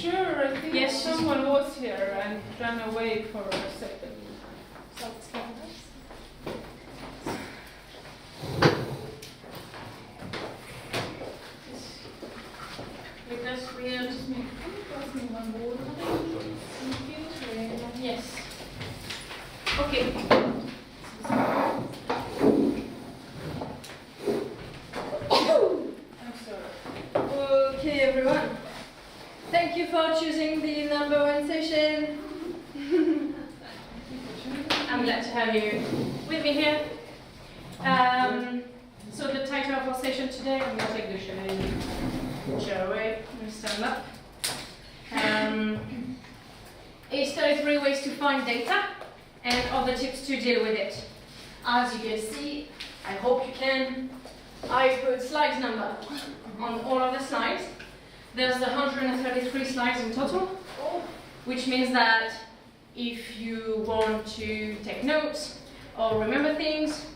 sure. I think Yes, someone was here and ran away for a second. Because we are just making one board. Yes. Okay. I'm sorry. Okay, everyone. Thank you for choosing the #1 session. I'm glad to have you with me here. So the title of our session today, I'm going to take the chair away and stand up. Is 33 ways to find data and other tips to deal with it. As you can see, I hope you can, I put slide number on all of the slides. There's 133 slides in total, which means that if you want to take notes or remember things,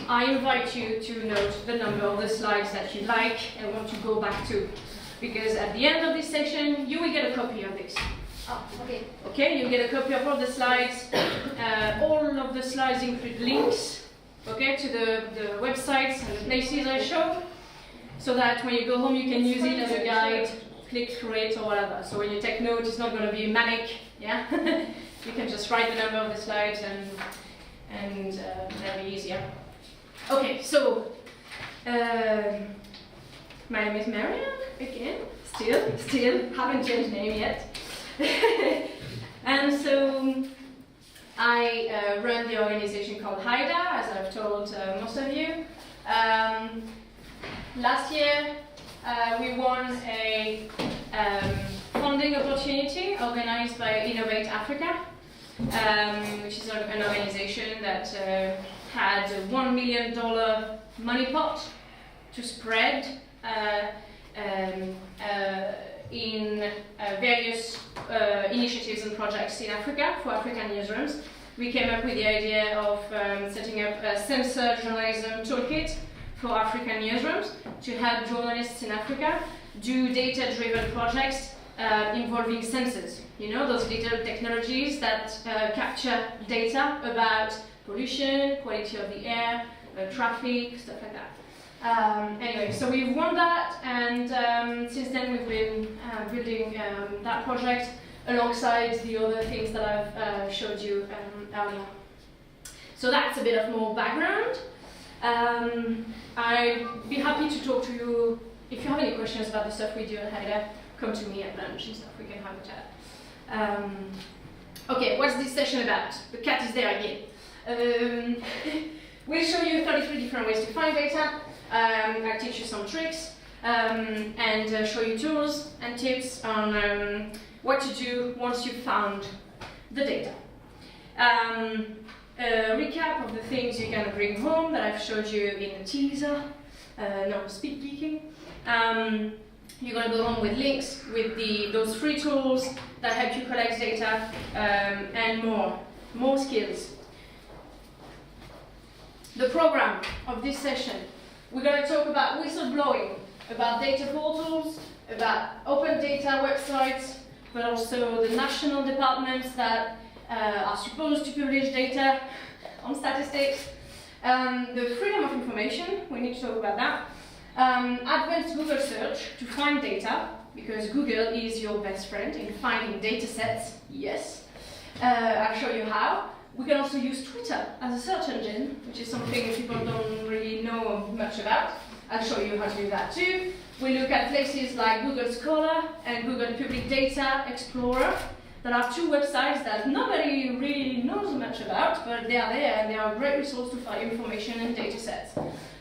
I invite you to note the number of the slides that you like and want to go back to. Because at the end of this session, you will get a copy of this. Oh, okay. Okay, you get a copy of all the slides. All of the slides include links, okay, to the websites and the places I show, so that when you go home you can use it as a guide, click through it or whatever. So when you take notes, it's not going to be manic, yeah? You can just write the number of the slides and that'll be easier. Okay, so my name is Marianne, again, still haven't changed name yet. And so I run the organization called HIDA, as I've told most of you. Last year we won a funding opportunity organized by Innovate Africa, which is an organization that had a $1 million money pot to spread in various initiatives and projects in Africa for African newsrooms. We came up with the idea of setting up a censored journalism toolkit for African newsrooms to help journalists in Africa do data-driven projects involving sensors. You know, those little technologies that capture data about pollution, quality of the air, traffic, stuff like that. Anyway, so we've won that, and since then we've been building that project alongside the other things that I've showed you earlier. So that's a bit of more background. I'd be happy to talk to you. If you have any questions about the stuff we do at HIDA, come to me at lunch and stuff, we can have a chat. Okay, what's this session about? The cat is there again. We'll show you 33 different ways to find data. I'll teach you some tricks and show you tools and tips on what to do once you've found the data. A recap of the things you're going to bring home that I've showed you in the teaser. No, speed geeking. You're going to go home with links with those free tools that help you collect data and more skills. The program of this session, we're going to talk about whistleblowing, about data portals, about open data websites, but also the national departments that are supposed to publish data on statistics, the freedom of information, we need to talk about that, advanced Google search to find data, because Google is your best friend in finding data sets, yes. I'll show you how. We can also use Twitter as a search engine, which is something people don't really know much about. I'll show you how to do that too. We look at places like Google Scholar and Google Public Data Explorer that are two websites that nobody really knows much about, but they are there and they are a great resource to find information and data sets.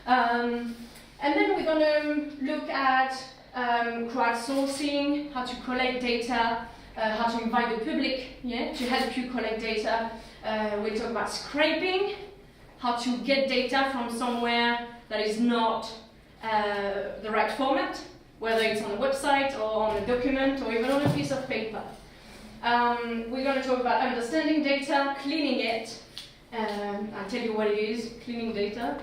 And then we're going to look at crowdsourcing, how to collect data, how to invite the public to help you collect data. We'll talk about scraping, how to get data from somewhere that is not the right format, whether it's on a website or on a document or even on a piece of paper. We're going to talk about understanding data, cleaning it. I'll tell you what it is, cleaning data.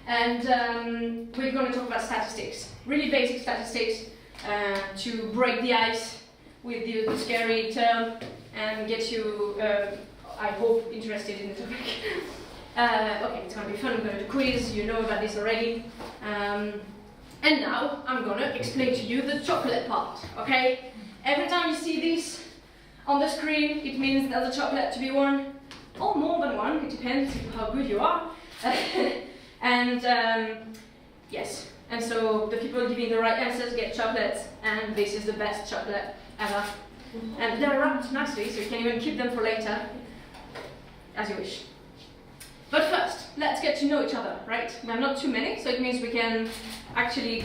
And we're going to talk about statistics, really basic statistics, to break the ice with the scary term and get you, I hope, interested in the topic. Okay, it's going to be fun. We're going to do a quiz. You know about this already. And now I'm going to explain to you the chocolate part, okay? Every time you see this on the screen, it means there's a chocolate to be won, or more than one. It depends how good you are. And yes, and so the people giving the right answers get chocolates, and this is the best chocolate ever. And they're wrapped nicely, so you can even keep them for later, as you wish. But first, let's get to know each other, right? We're not too many, so it means we can actually,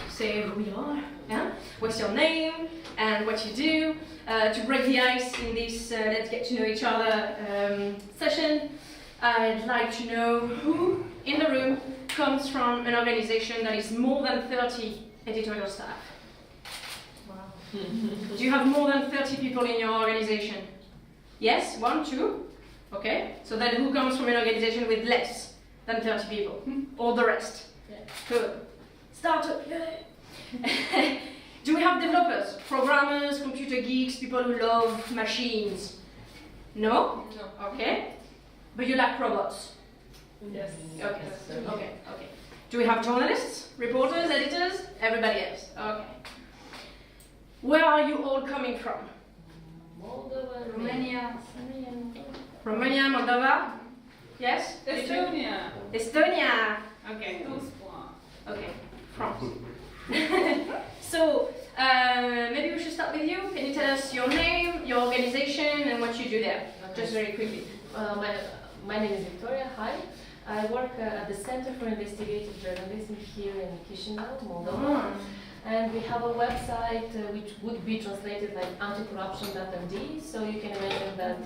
say who we are, yeah? What's your name, and what you do, to break the ice in this let's get to know each other session. I'd like to know who in the room comes from an organization that is more than 30 editorial staff. Wow. Do you have more than 30 people in your organization? Yes? 1, 2? Okay. So then who comes from an organization with less than 30 people? Or the rest? Yeah. Good. Start up. Do we have developers, programmers, computer geeks, people who love machines? No? No. Okay. But you like robots? Yes. Okay. Okay. Okay. Do we have journalists, reporters, editors? Everybody else. Okay. Where are you all coming from? Moldova, Romania, Moldova? Yes? Estonia. Estonia. Okay, 2 points. Okay. France. So, maybe we should start with you. Can you tell us your name, your organization, and what you do there? Okay. Just very quickly. My name is Victoria. Hi. I work at the Center for Investigative Journalism here in Chisinau, Moldova. And we have a website which would be translated like anticorruption.md. So you can imagine that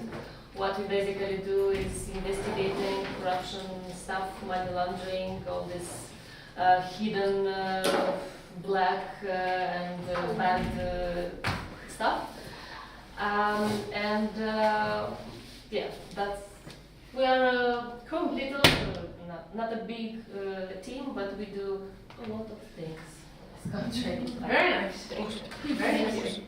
what we basically do is investigating corruption stuff, money laundering, all this hidden black and bad stuff. Yeah, we are a little, not a big team, but we do a lot of things. Very nice. Very nice.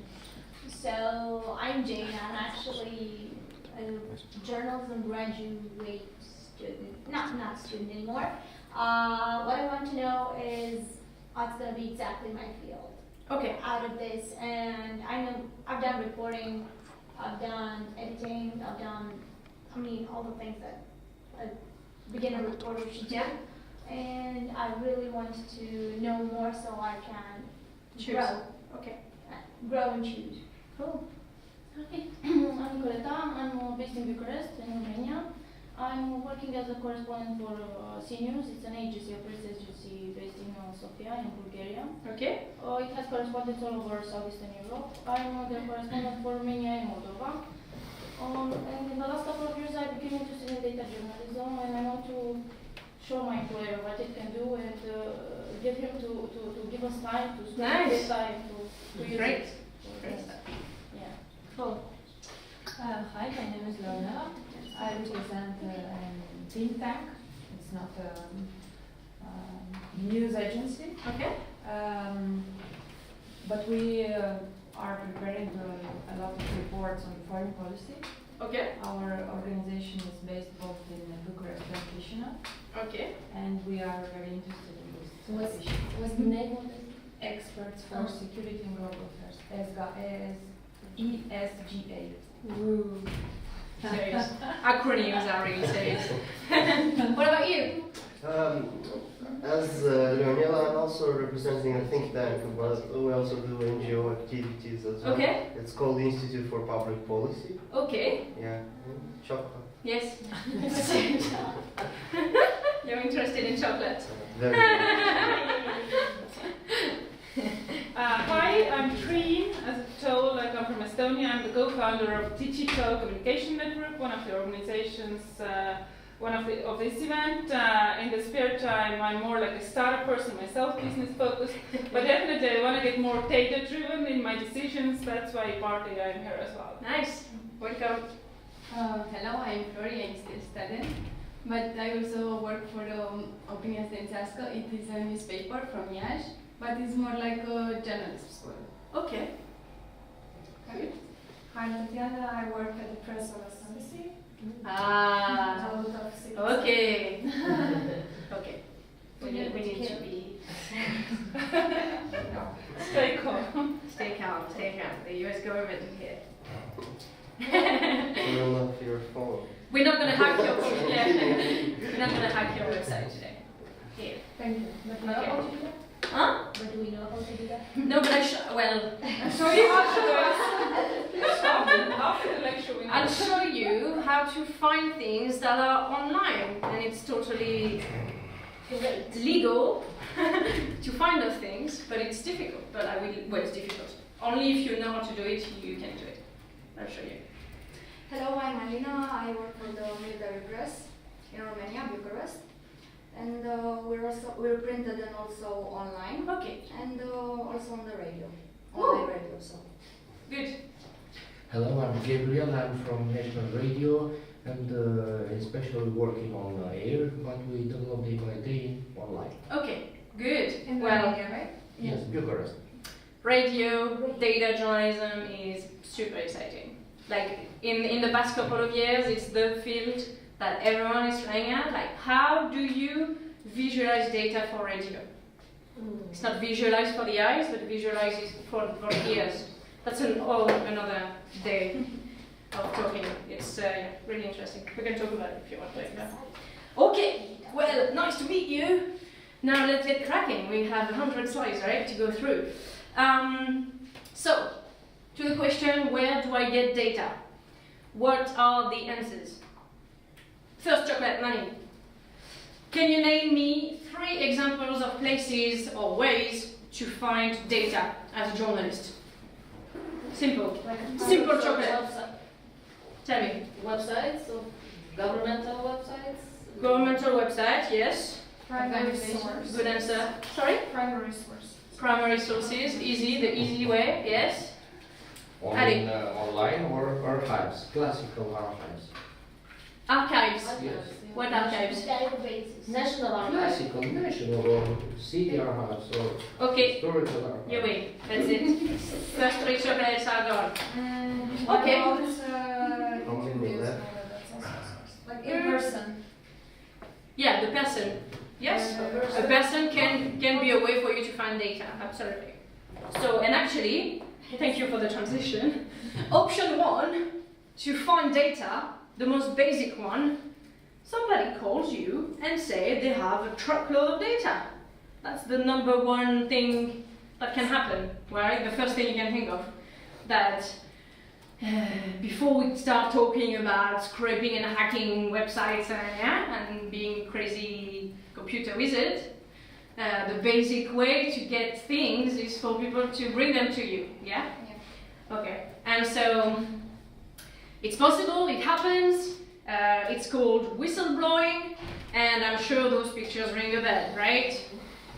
So I'm Jane. I'm actually a journalism graduate student, not student anymore. What I want to know is what's going to be exactly my field. Okay. Out of this, and I know I've done reporting, I've done editing, I've done, all the things that a beginner reporter should do. And I really want to know more so I can grow. Okay. Grow and choose. Cool. Okay, I'm Nicoleta. I'm based in Bucharest, in Romania. I'm working as a correspondent for Seniors. It's an agency, a press agency based in Sofia, in Bulgaria. Okay. It has correspondents all over Southeastern Europe. I'm the correspondent for Romania and Moldova. And in the last couple of years, I became interested in data journalism, and I want to show my employer what it can do and get him to give us time to study data and to use Great. it. Great. Yeah. Cool. Hi, my name is Lorna. I represent a think tank. It's not a news agency. Okay. But we are preparing a lot of reports on foreign policy. Okay. Our organization is based both in Bucharest and Chisinau. Okay. And we are very interested in this issue. What's the name of it? Experts for Security and Global Affairs, ESGA. Ooh. Serious. Acronyms are really serious. What about you? As Leonela, I'm also representing a think tank, but we also do NGO activities as well. Okay. It's called the Institute for Public Policy. Okay. Yeah. Chocolate. Yes. You're interested in chocolate. Very Hi, I'm Trine. As told, I come from Estonia. I'm the co-founder of Digital Communication Network, one of the organizations, of this event. In the spare time, I'm more like a startup person myself, business focused. But definitely, I want to get more data-driven in my decisions. That's why partly I'm here as well. Nice. Welcome. Hello, I'm Flori. I'm still studying, but I also work for Opinia Stențească. It is a newspaper from Iași. but it's more like a journalism school. Okay. Good. Hi, Tatiana. I work at the Press Embassy. Ah. A lot of cities. Okay. Okay. We need to be. Stay calm. Stay calm. Stay calm. The U.S. government is here. Turn off your phone. We're not gonna hack your We're not gonna hack your website today. Here. Thank you. But Okay. how to do that? Huh? But do we know how to do that? No, but well, Show you how to do it. After the lecture, we I'll show you how to find things that are online, and it's totally legal to find those things, but it's difficult. But I will. Well, it's difficult. Only if you know how to do it, you can do it. I'll show you. Hello, I'm Alina. I work for the military press in Romania, Bucharest, and we're printed and also online, Okay. and also on the radio, online radio. So Good. Hello, I'm Gabriel. I'm from National Radio and especially working on air, but we download day by day online. Okay. Good. In Well, Romania, right? Yes, Bucharest. radio, data journalism is super exciting. Like in the past couple of years, it's the field that everyone is trying out. Like, how do you visualize data for radio? It's not visualized for the eyes, but visualized is for the ears. That's another day of talking. It's really interesting. We can talk about it if you want later. Okay, well, nice to meet you. Now let's get cracking. We have 100 slides, right, to go through. So, to the question, where do I get data? What are the answers? First, chocolate money. Can you name me 3 examples of places or ways to find data as a journalist? Simple. Simple chocolate. Website. Tell me. Websites, so governmental websites. Governmental website, yes. Primary source. Good answer. Sorry? Primary source. Primary sources, easy, the easy way, yes. Online or archives, classical archives. Archives. Yes. What archives? Databases. National archives. Classical, national, or city archives, or Okay, historical archives. you win. That's it. First 3 chocolates are gone. Okay. About, How many left? like in person. Yeah, the person. Yes, a person can be a way for you to find data, absolutely. So, and actually, thank you for the transition. Option 1, to find data, the most basic one, somebody calls you and say they have a truckload of data. That's the number 1 thing that can happen, right? The first thing you can think of. That before we start talking about scraping and hacking websites and being crazy computer wizard, the basic way to get things is for people to bring them to you, yeah? Okay, and so it's possible, it happens, it's called whistleblowing, and I'm sure those pictures ring a bell, right?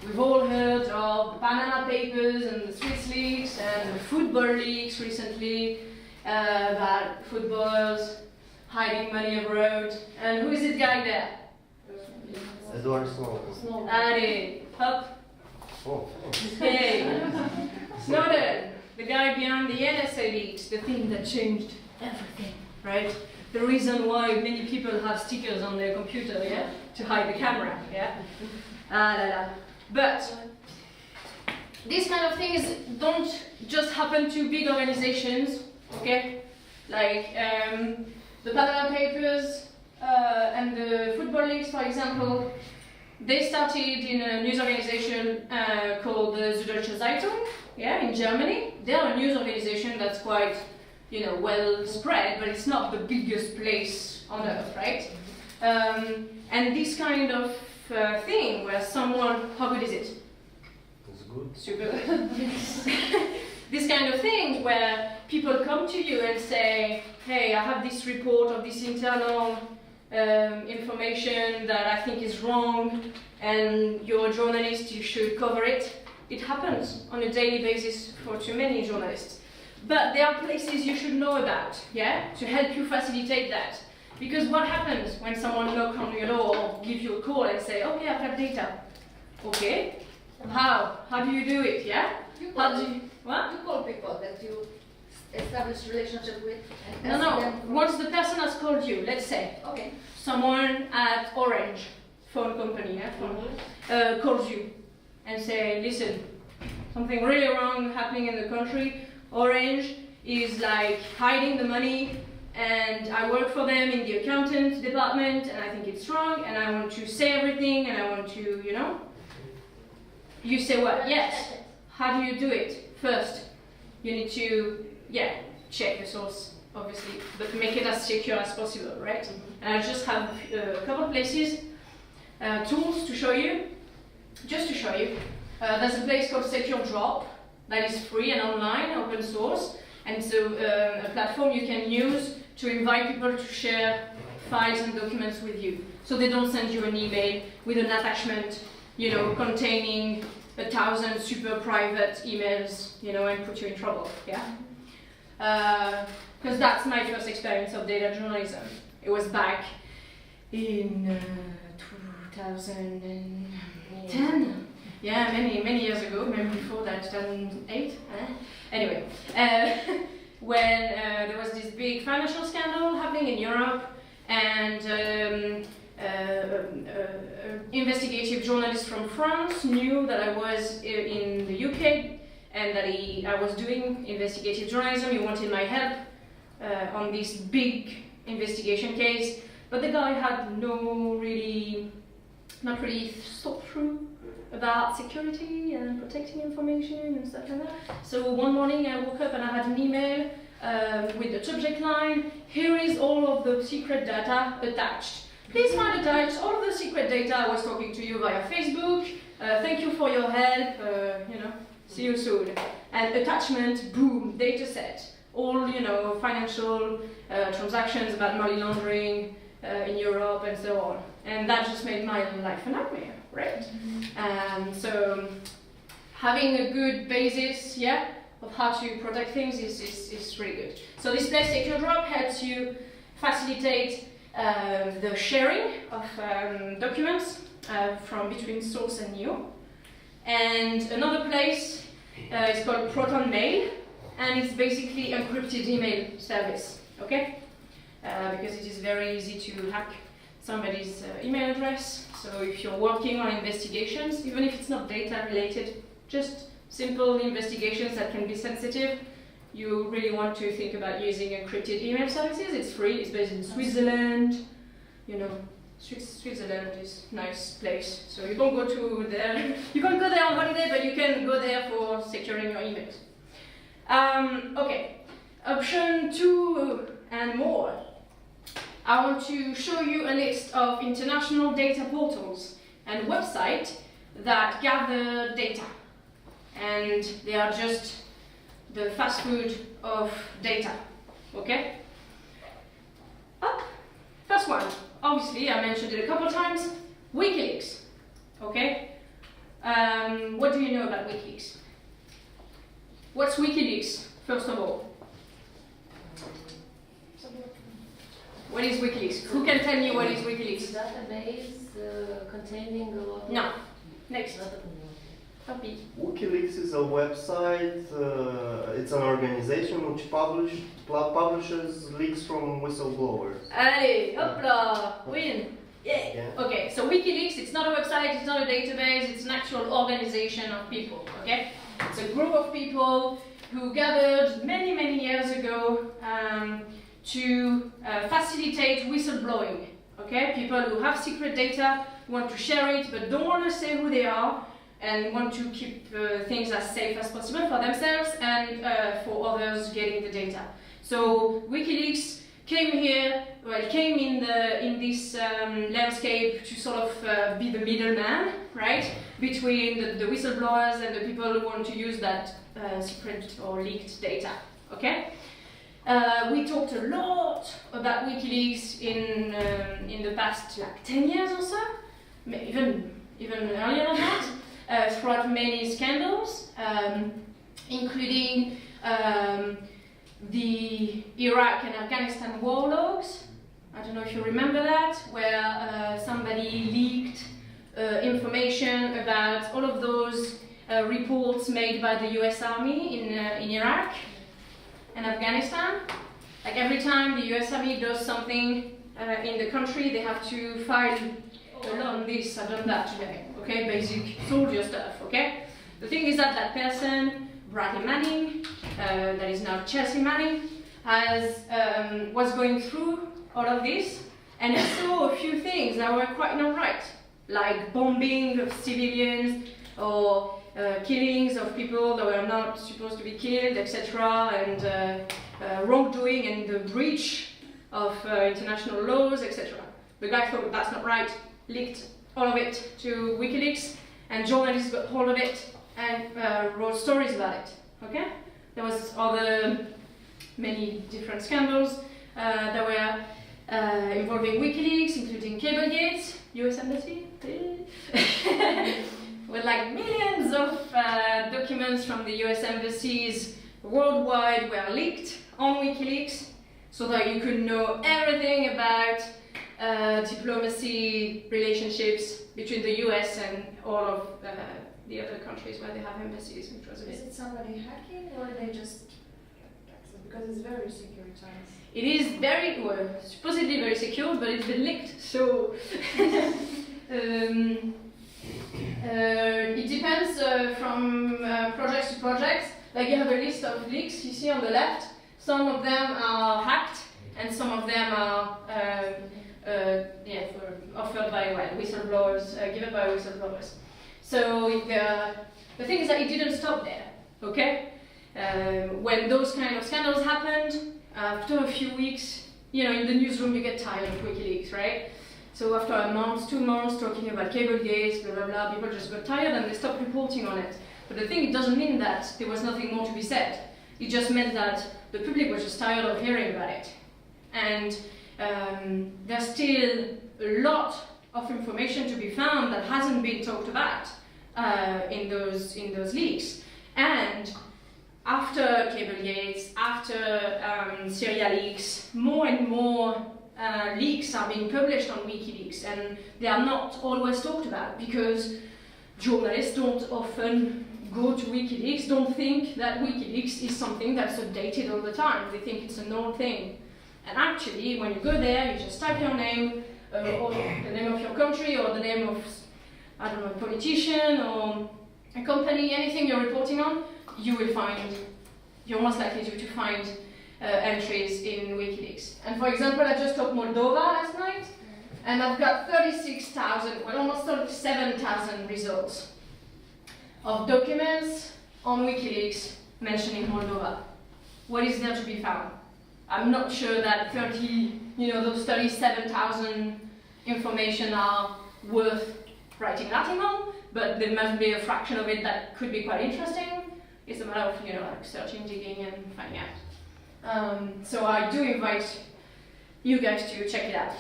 We've all heard of the Panama Papers and the Swiss leaks and the football leaks recently, about footballers hiding money abroad. And who is this guy there? Edward Snowden. Allez, hop. Oh, Hey, Snowden, the guy behind the NSA leaks, the thing that changed everything, right? The reason why many people have stickers on their computer, yeah, to hide the camera, yeah. But these kind of things don't just happen to big organizations, okay? Like the Panama Papers and the football leaks, for example. They started in a news organization called the Süddeutsche Zeitung, yeah, in Germany. They are a news organization that's quite, well spread, but it's not the biggest place on earth, right? And this kind of thing where someone, how good is it? it's good. Super. This kind of thing where people come to you and say, hey, I have this report of this internal information that I think is wrong, and you're a journalist, you should cover it. It happens on a daily basis for too many journalists. But there are places you should know about, yeah, to help you facilitate that. Because what happens when someone knocks on your door or gives you a call and say, okay, I've got data. Okay, How? How do you do it? Yeah. You How call, do you? What? you call people that you establish relationship with and No, ask no. them. Once the person has called you, let's say Okay. someone at Orange phone company, yeah, calls you and say, listen, something really wrong happening in the country. Orange is like hiding the money, and I work for them in the accountant department, and I think it's wrong, and I want to say everything, and I want to, you know. You say what? Yes. How do you do it? First, you need to, check the source, obviously, but make it as secure as possible, right? And I just have a couple of places, tools to show you. Just to show you, there's a place called Secure Drop that is free and online, open source, and it's a platform you can use to invite people to share files and documents with you. So they don't send you an email with an attachment, you know, containing 1,000 super private emails, you know, and put you in trouble, yeah? Because that's my first experience of data journalism. It was back in 2010. Yeah, many years ago, maybe before that, 2008. Anyway, when there was this big financial scandal happening in Europe, and investigative journalist from France knew that I was in the UK and that I was doing investigative journalism. He wanted my help on this big investigation case, but the guy had not really thought through about security and protecting information and stuff like that. So one morning I woke up and I had an email with the subject line, here is all of the secret data attached. Please find attached all of the secret data. I was talking to you via Facebook. Thank you for your help, see you soon. And attachment, boom, data set. All, financial transactions about money laundering in Europe and so on. And that just made my life a nightmare, right? So having a good basis, of how to protect things is really good. So this place, Secure Drop, helps you facilitate the sharing of documents from between source and you. And another place is called Proton Mail, and it's basically encrypted email service, okay? Because it is very easy to hack somebody's email address. So if you're working on investigations, even if it's not data related, just simple investigations that can be sensitive, you really want to think about using encrypted email services. It's free, it's based in Switzerland. Switzerland is a nice place. So you don't go to there, you can't go there on holiday, but you can go there for securing your emails. Okay, option 2 and more. I want to show you a list of international data portals and websites that gather data. And they are just the fast food of data, okay? First one, obviously, I mentioned it a couple of times, WikiLeaks, okay? What do you know about WikiLeaks? What's WikiLeaks, first of all? What is WikiLeaks? Who can tell me what is WikiLeaks? It's a database containing a lot of... No. Next. Copy. WikiLeaks is a website, it's an organization which publishes leaks from whistleblowers. Allez, hop là, win! Yeah. Okay, so WikiLeaks, it's not a website, it's not a database, it's an actual organization of people, okay? It's a group of people who gathered many years ago to facilitate whistleblowing, okay? People who have secret data, want to share it, but don't want to say who they are, and want to keep things as safe as possible for themselves and for others getting the data. So WikiLeaks came in this landscape to sort of be the middleman, right, between the whistleblowers and the people who want to use that secret or leaked data. Okay. We talked a lot about WikiLeaks in the past 10 years or so, even earlier than that. Throughout many scandals, including the Iraq and Afghanistan war logs. I don't know if you remember that, where somebody leaked information about all of those reports made by the US Army in Iraq and Afghanistan. Like every time the US Army does something in the country, they have to file, I've done this, I've done that today, okay, basic soldier stuff, okay? The thing is that that person, Bradley Manning, that is now Chelsea Manning, was going through all of this, and he saw a few things that were quite not right, like bombing of civilians, or killings of people that were not supposed to be killed, etc., and wrongdoing and the breach of international laws, etc. The guy thought that's not right, leaked all of it to WikiLeaks, and journalists got hold of it and wrote stories about it. Okay? There was many different scandals that were involving WikiLeaks, including Cablegate, US Embassy, with like millions of documents from the US embassies worldwide were leaked on WikiLeaks, so that you could know everything about diplomacy relationships between the US and all of the other countries where they have embassies, which was a bit. Is it somebody hacking or they just access? Because it's very secure times. It is very, well, supposedly very secure, but it's been leaked, so it depends from projects to projects. Like you have a list of leaks you see on the left. Some of them are hacked, and some of them are offered by whistleblowers, given by whistleblowers. So the thing is that it didn't stop there. Okay, when those kind of scandals happened, after a few weeks, in the newsroom you get tired of WikiLeaks, right? So after a month, 2 months talking about Cablegate, blah blah blah, people just got tired and they stopped reporting on it. But the thing, it doesn't mean that there was nothing more to be said. It just meant that the public was just tired of hearing about it. And there's still a lot of information to be found that hasn't been talked about in those leaks. And after Cablegate, after Syria leaks, more and more leaks are being published on WikiLeaks, and they are not always talked about because journalists don't often go to WikiLeaks, don't think that WikiLeaks is something that's updated all the time. They think it's an old thing. And actually, when you go there, you just type your name, or the name of your country, or the name of, I don't know, a politician, or a company, anything you're reporting on, you're most likely to find entries in WikiLeaks. And for example, I just took Moldova last night, and I've got 36,000, well, almost 37,000 results of documents on WikiLeaks mentioning Moldova. What is there to be found? I'm not sure that those 37,000 information are worth writing an article, but there must be a fraction of it that could be quite interesting. It's a matter of like searching, digging, and finding out. So I do invite you guys to check it out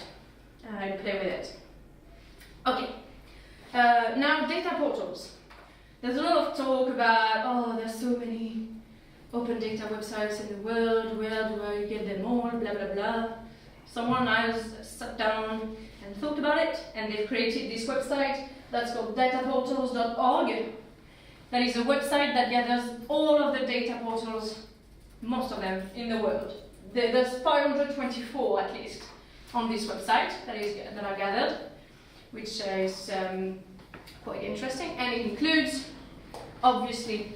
and play with it. Okay. Now data portals. There's a lot of talk about, there's so many open data websites in the world, where do I get them all, blah blah blah. Someone has sat down and thought about it, and they've created this website that's called dataportals.org. That is a website that gathers all of the data portals, most of them in the world. There's 524 at least on this website that are gathered, which is quite interesting, and it includes, obviously,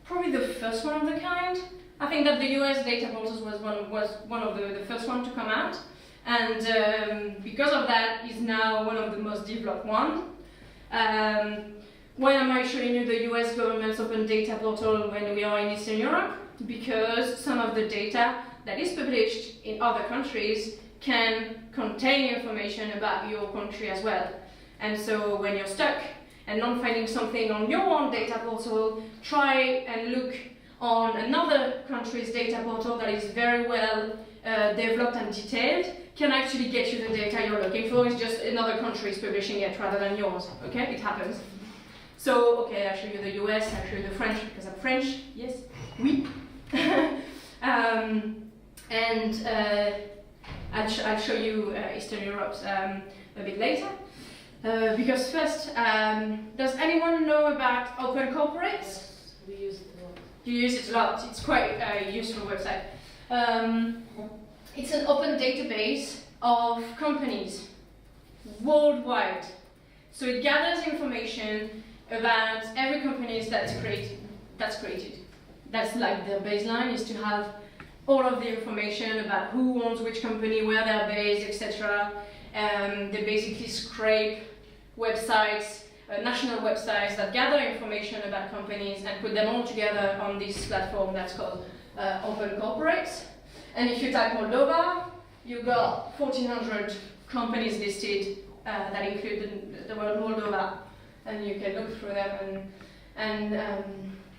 probably the first one of the kind. I think that the US data portals was one of the first one to come out, and because of that, is now one of the most developed ones. Why am I showing you the US government's open data portal when we are in Eastern Europe? Because some of the data that is published in other countries can contain information about your country as well. And so when you're stuck and not finding something on your own data portal, try and look on another country's data portal that is very well developed and detailed, can actually get you the data you're looking for. It's just another country is publishing it rather than yours. Okay, it happens. So, okay, I'll show you the US, I'll show you the French, because I'm French, yes, oui. And I'll show you Eastern Europe a bit later. Because first, does anyone know about OpenCorporates? We use it a lot. You use it a lot. It's quite a useful website. It's an open database of companies worldwide. So it gathers information about every company that's created. That's like the baseline, is to have all of the information about who owns which company, where they're based, etc. They basically scrape websites, national websites that gather information about companies and put them all together on this platform that's called OpenCorporates. And if you type Moldova, you got 1,400 companies listed that include the word Moldova, and you can look through them. And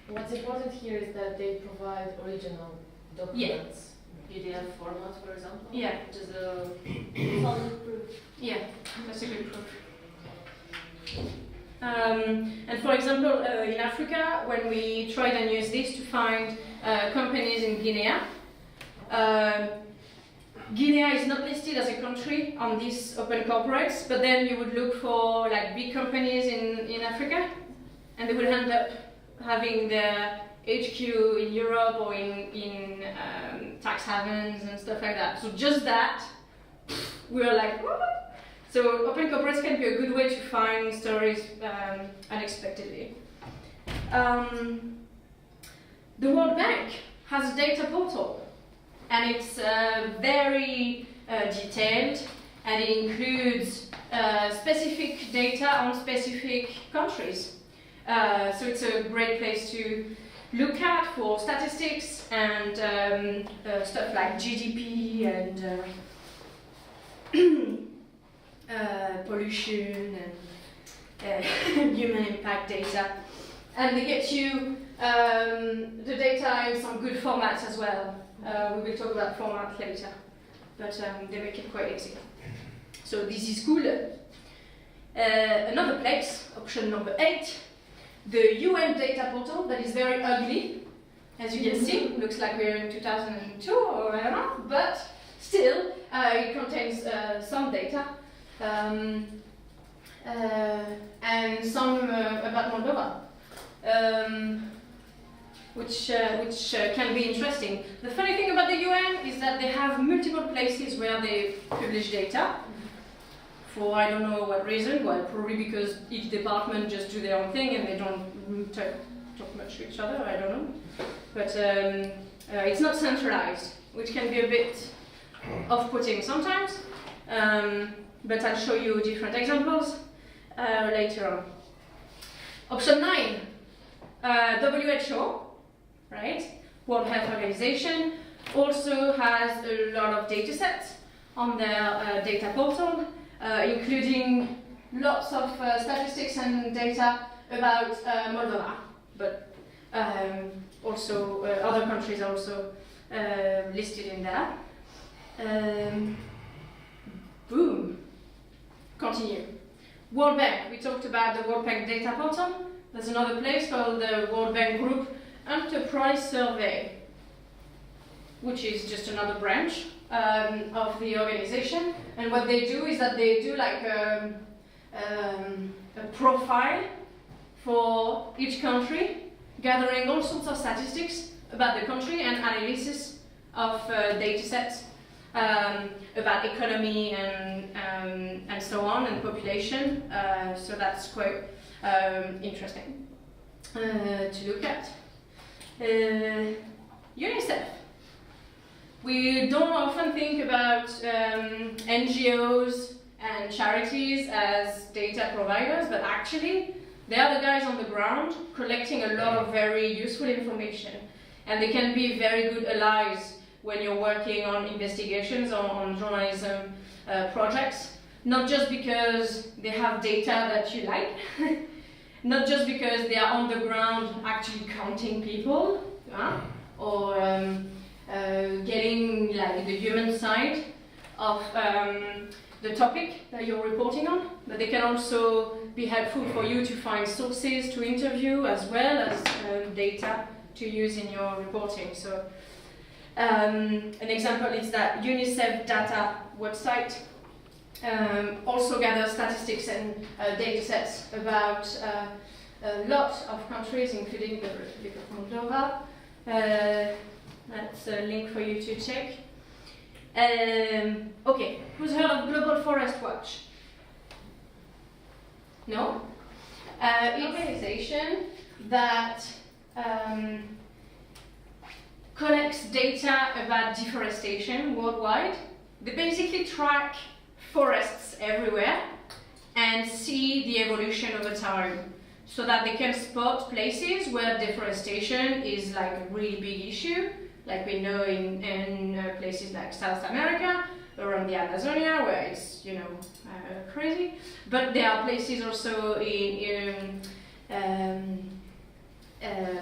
What's important here is that they provide original documents, PDF format, for example. Yeah. Which is a Solid proof. Yeah, that's a good proof. And for example, in Africa, when we tried and use this to find companies in Guinea, Guinea is not listed as a country on these OpenCorporates, but then you would look for like big companies in Africa, and they would end up having their HQ in Europe or in tax havens and stuff like that. So just that, we were like, what? So OpenCorporates can be a good way to find stories unexpectedly. The World Bank has a data portal, and it's very detailed, and it includes specific data on specific countries. So it's a great place to look at for statistics and stuff like GDP and pollution and human impact data. And they get you the data in some good formats as well. We will talk about format later, but they make it quite easy. So this is cool. Another place, option number 8, the UN data portal, that is very ugly, as you can see. Looks like we're in 2002 or I don't know, but still it contains some data and some about Moldova, which can be interesting. The funny thing about the UN is that they have multiple places where they publish data. For I don't know what reason, well, probably because each department just do their own thing and they don't talk much to each other, I don't know. But it's not centralized, which can be a bit off-putting sometimes. But I'll show you different examples later on. Option 9, WHO, right? World Health Organization also has a lot of data sets on their data portal, including lots of statistics and data about Moldova, but also other countries are also listed in there. Boom. Continue. World Bank. We talked about the World Bank data portal. There's another place called the World Bank Group Enterprise Survey, which is just another branch of the organization. And what they do is that they do like a profile for each country, gathering all sorts of statistics about the country and analysis of data sets about economy and so on, and population. So that's quite interesting to look at. UNICEF. We don't often think about NGOs and charities as data providers, but actually they are the guys on the ground collecting a lot of very useful information, and they can be very good allies when you're working on investigations or on journalism projects, not just because they have data that you like, not just because they are on the ground actually counting people, or getting like the human side of the topic that you're reporting on, but they can also be helpful for you to find sources to interview as well as data to use in your reporting. So an example is that UNICEF data website, also gather statistics and data sets about a lot of countries, including the Republic of Moldova. That's a link for you to check. Okay, who's heard of Global Forest Watch? No? Organization that collects data about deforestation worldwide. They basically track forests everywhere and see the evolution over time so that they can spot places where deforestation is like a really big issue, like we know in places like South America, around the Amazonia, where it's, you know, crazy. But there are places also in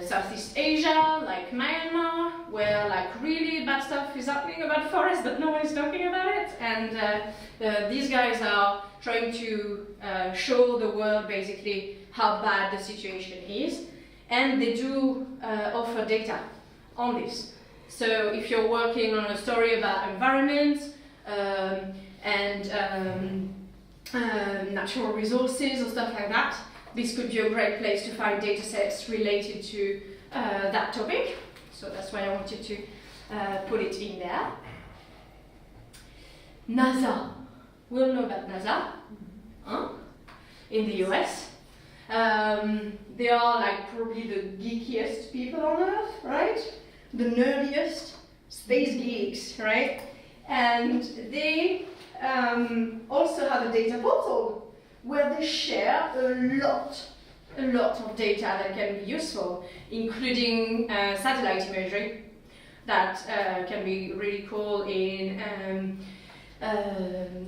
Southeast Asia, like Myanmar, where like really bad stuff is happening about forests, but no one is talking about it. And these guys are trying to show the world basically how bad the situation is, and they do offer data on this. So if you're working on a story about environment and natural resources or stuff like that, this could be a great place to find data sets related to that topic. So that's why I wanted to put it in there. NASA. We all know about NASA, huh? In the US. They are like probably the geekiest people on earth, right? The nerdiest space geeks, right? And they also have a data portal where they share a lot of data that can be useful, including satellite imagery that can be really cool in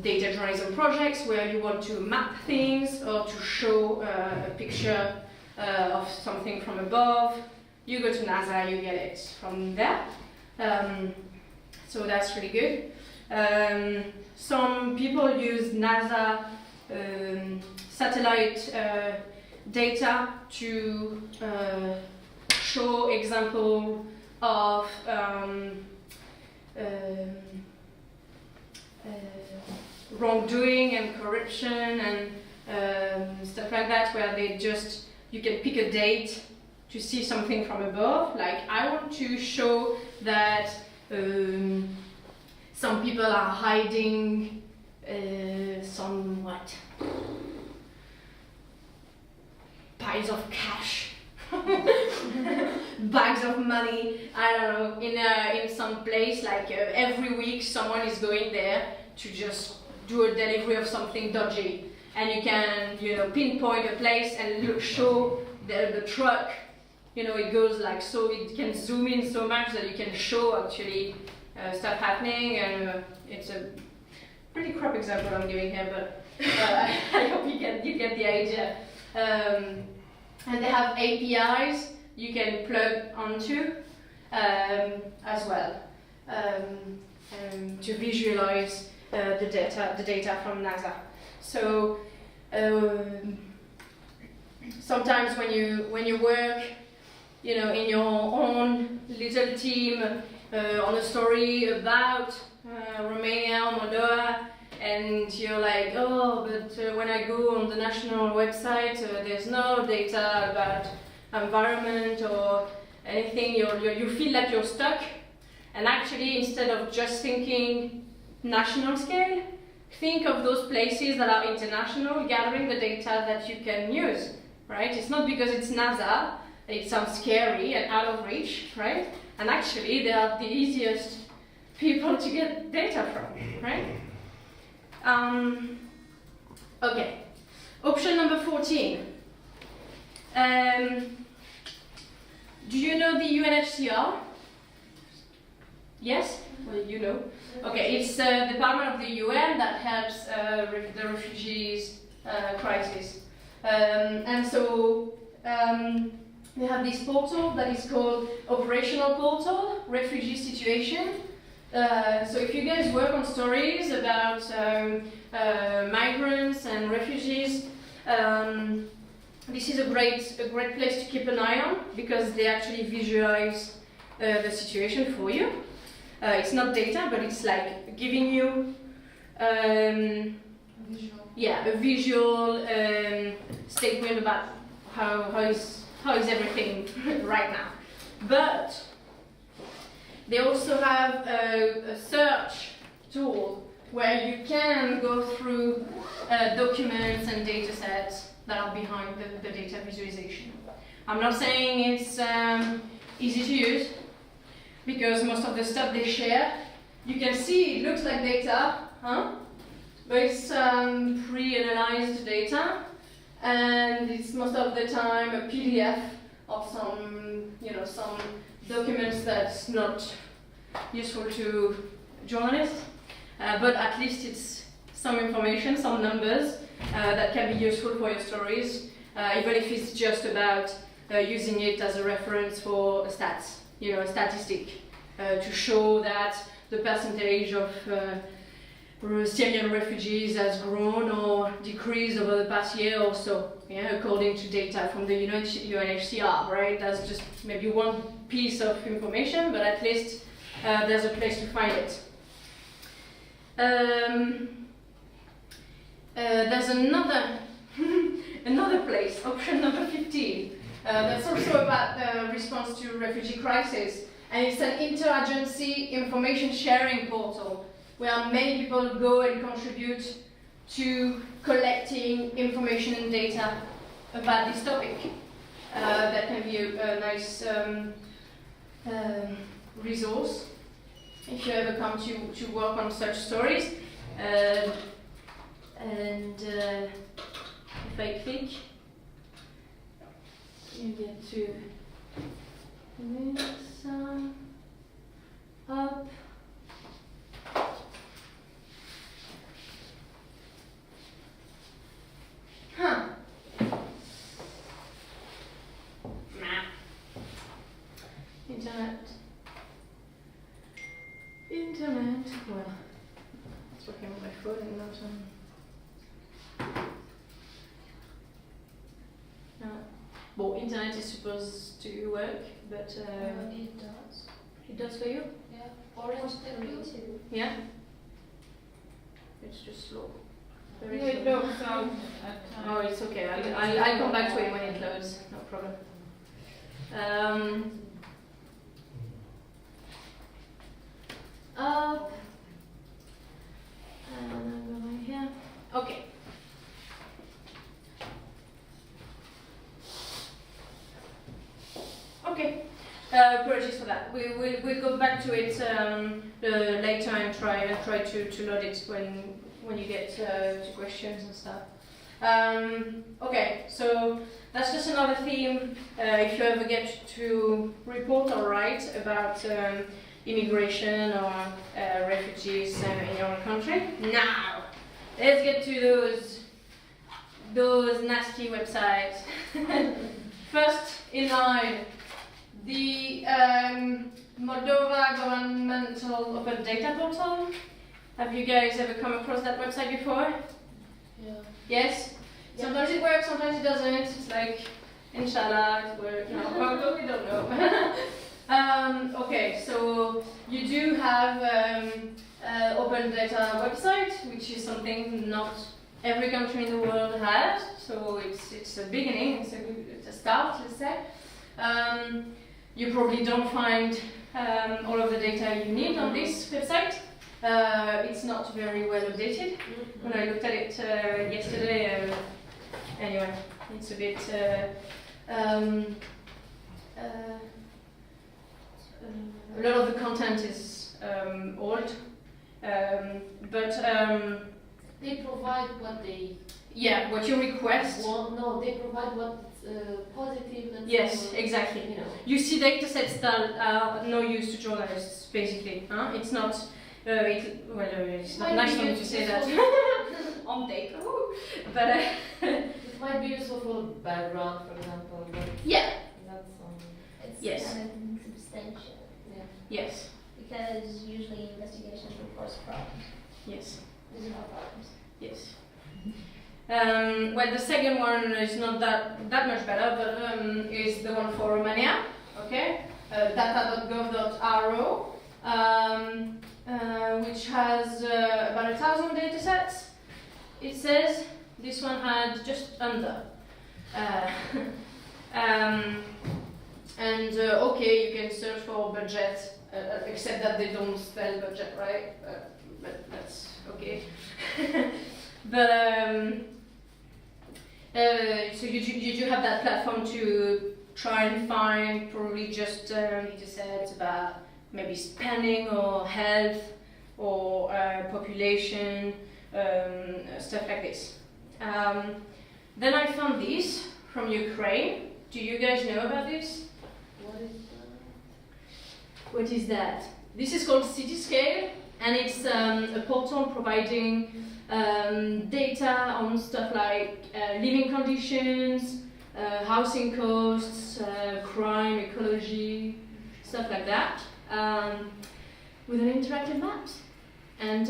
data journalism projects where you want to map things or to show a picture of something from above. You go to NASA, you get it from there. So that's really good. Some people use NASA satellite data to show example of wrongdoing and corruption and stuff like that, where they just, you can pick a date to see something from above. Like, I want to show that some people are hiding some piles of cash, bags of money, I don't know, in some place, like every week someone is going there to just do a delivery of something dodgy, and you can, you know, pinpoint a place and show the truck, you know, it goes like so, it can zoom in so much that you can show actually stuff happening, and it's a pretty crap example I'm giving here, but I hope you get the idea. And they have APIs you can plug onto as well to visualize the data from NASA. So sometimes when you work, you know, in your own little team on a story about Romania or Moldova, and you're like, oh, but when I go on the national website, there's no data about environment or anything. You feel like you're stuck, and actually, instead of just thinking national scale, think of those places that are international, gathering the data that you can use, right? It's not because it's NASA, it sounds scary and out of reach, right? And actually, they are the easiest people to get data from, right? Okay, option number 14. Do you know the UNHCR? Yes? Well, you know. Okay, it's the department of the UN that helps the refugees crisis. And so they have this portal that is called Operational Portal, Refugee Situation. So if you guys work on stories about migrants and refugees, this is a great place to keep an eye on, because they actually visualize the situation for you. It's not data, but it's like giving you a visual statement about how is everything right now. But they also have a search tool where you can go through documents and data sets that are behind the data visualization. I'm not saying it's easy to use, because most of the stuff they share, you can see it looks like data, but it's pre-analyzed data, and it's most of the time a PDF of some documents that's not useful to journalists, but at least it's some information, some numbers that can be useful for your stories, even if it's just about using it as a reference for stats, a statistic, to show that the percentage of Syrian refugees has grown or decreased over the past year or so, according to data from the UNHCR, right? That's just maybe one piece of information, but at least there's a place to find it. There's another place, option number 15, that's also about the response to refugee crisis, and it's an interagency information sharing portal where many people go and contribute to collecting information and data about this topic. That can be a nice resource if you ever come to work on such stories. If I click, you get to this up. Internet. Well, it's working on my phone and not on. Well, internet is supposed to work, but It does. it does for you? Yeah. Orange too. Yeah. It's just slow. Very No, it slow. logs out at times. Oh, it's okay. I'll come back to it when it loads. No problem. Up. And I'm going here. Okay. Okay. Apologies for that. We'll go back to it later and try to load it when you get to questions and stuff. Okay, so that's just another theme. If you ever get to report or write about immigration or refugees in your country. Now, let's get to those nasty websites. First in line, the Moldova Governmental Open Data Portal. Have you guys ever come across that website before? Yeah. Yes? Yeah. Sometimes it works, sometimes it doesn't. It's like, inshallah, it works. No, well, we don't know. Okay, so you do have open data website, which is something not every country in the world has. So it's a beginning, it's a start, let's say. You probably don't find all of the data you need on this website. It's not very well updated. When I looked at it yesterday, anyway, it's a bit a lot of the content is old, but They provide what they yeah, what you request. want. No, they provide what's positive. And Yes, exactly. You know. You see data sets that are no use to journalists, basically. It's not. It's not Might nice be for me to say that useful. on tape, but It might be useful for background, for example. But yeah, that's It's Yes. kind of insubstantial yeah. yes, because usually investigations reports problems. yes, These are not problems. yes. Well, the second one is not that much better, but is the one for Romania. Okay, data.gov.ro, which has about 1,000 data sets. it says this one had just under. Okay, you can search for budget, except that they don't spell budget, right? But that's okay. So you do have that platform to try and find probably just data sets about maybe spending or health or population, stuff like this. Then I found this from Ukraine. Do you guys know about this? What is that? This is called Cityscale, and it's a portal providing data on stuff like living conditions, housing costs, crime, ecology, stuff like that, with an interactive maps. And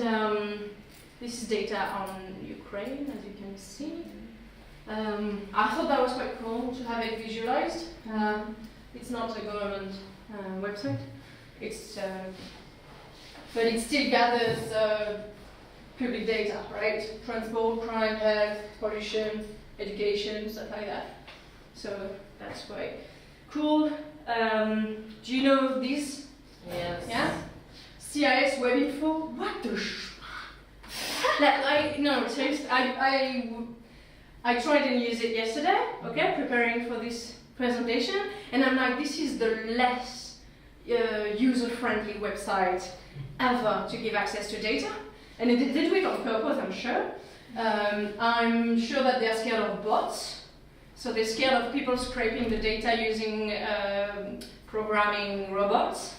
this is data on Ukraine, as you can see. I thought that was quite cool to have it visualized. It's not a government website. But it still gathers public data, right? Transport, crime, health, pollution, education, stuff like that. So that's quite cool. Do you know this? Yes. Yeah? CIS web info? What the no, seriously, I tried and used it yesterday, okay, preparing for this presentation, and I'm like, this is the less user-friendly website ever to give access to data. And they do it on purpose, I'm sure. I'm sure that they're scared of bots. So they're scared of people scraping the data using programming robots.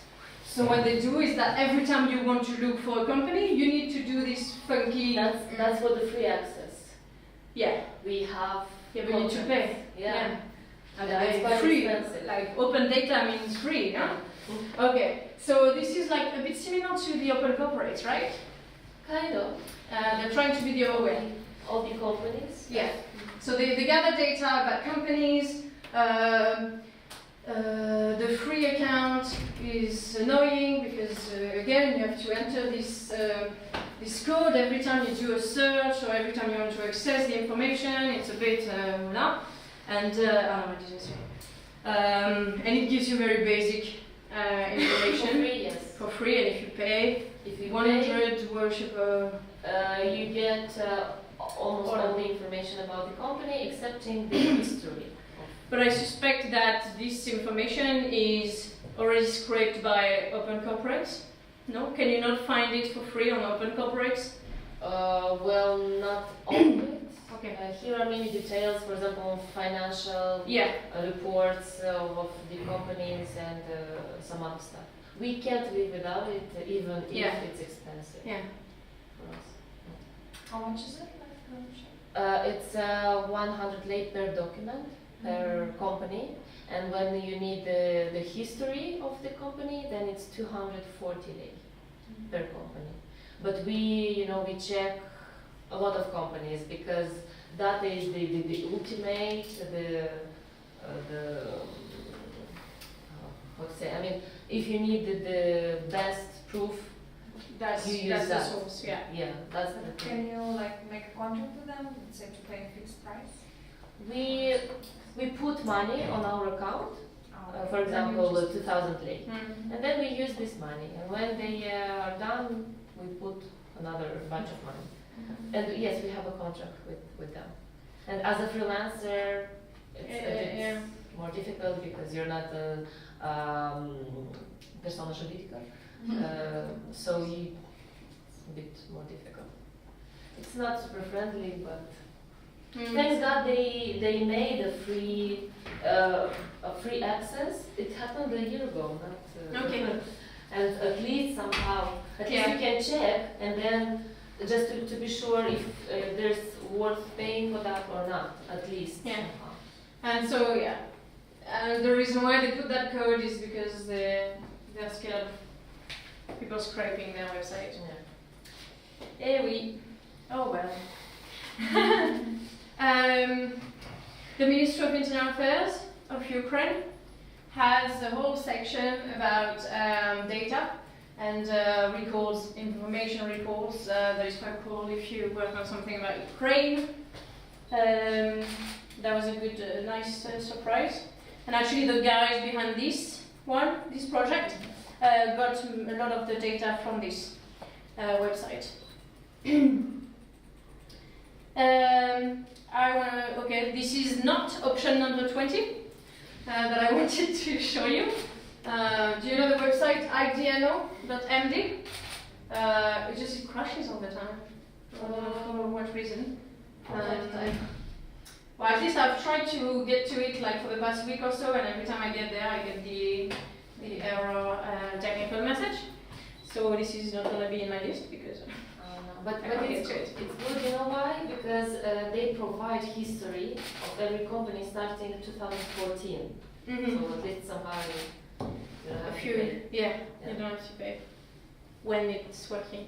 So what they do is that every time you want to look for a company, you need to do this funky... That's for the free access. Yeah. We have... Yeah, but you need to pay. Yeah. And it's quite free. expensive. Like open data means free, yeah? Okay, so this is like a bit similar to the OpenCorporates, right? Kind of. They're trying to be the other way. All the companies? Yeah. So they gather data about companies. The free account is annoying because again you have to enter this code every time you do a search or every time you want to access the information. It's a bit blah. And I didn't say. And it gives you very basic information For free, yes. For free, and if you pay, If you 100 worshipper. you get almost all the information about the company, excepting the history. But I suspect that this information is already scraped by OpenCorporates. No? Can you not find it for free on OpenCorporates? Well, not all of it. Okay. Here are many details, for example, financial reports of the companies and some other stuff. We can't live without it, even if it's expensive. Yeah. For us. How much is it? It's 100 lei per document per company, and when you need the history of the company, then it's 240 lei per company. But we check a lot of companies because that is the ultimate, how to say? I mean, if you need the best proof, That's the source, yeah. Yeah, that's the thing. Can you make a contract with them and say to pay a fixed price? We put money on our account, for example, 2,000 lei, and then we use this money. And when they are done, we put another bunch of money. And yes, we have a contract with them. And as a freelancer, it's a bit more difficult because you're not a persona jurídica, so it's a bit more difficult. It's not super friendly, but thanks God they made a free access. It happened a year ago, not Okay. And at least somehow, at least you can check, and then just to be sure if there's worth paying for that or not, at least. Yeah. And so the reason why they put that code is because they're scared of people scraping their website. Yeah. Oui. Oh well. The Ministry of Internal Affairs of Ukraine has a whole section about data. and records, information records. That is quite cool if you work on something about Ukraine. That was a good, nice surprise. And actually the guys behind this project, got a lot of the data from this website. This is not option number 20 that I wanted to show you. Do you know the website idno.md? It crashes all the time. I don't know for what reason. Well, at least I've tried to get to it like for the past week or so, and every time I get there, I get the error technical message. So this is not going to be in my list because but it's good, you know why? Because they provide history of every company starting in 2014. Mm-hmm. So at least somehow you don't have to pay. Yeah, you don't have to pay when it's working.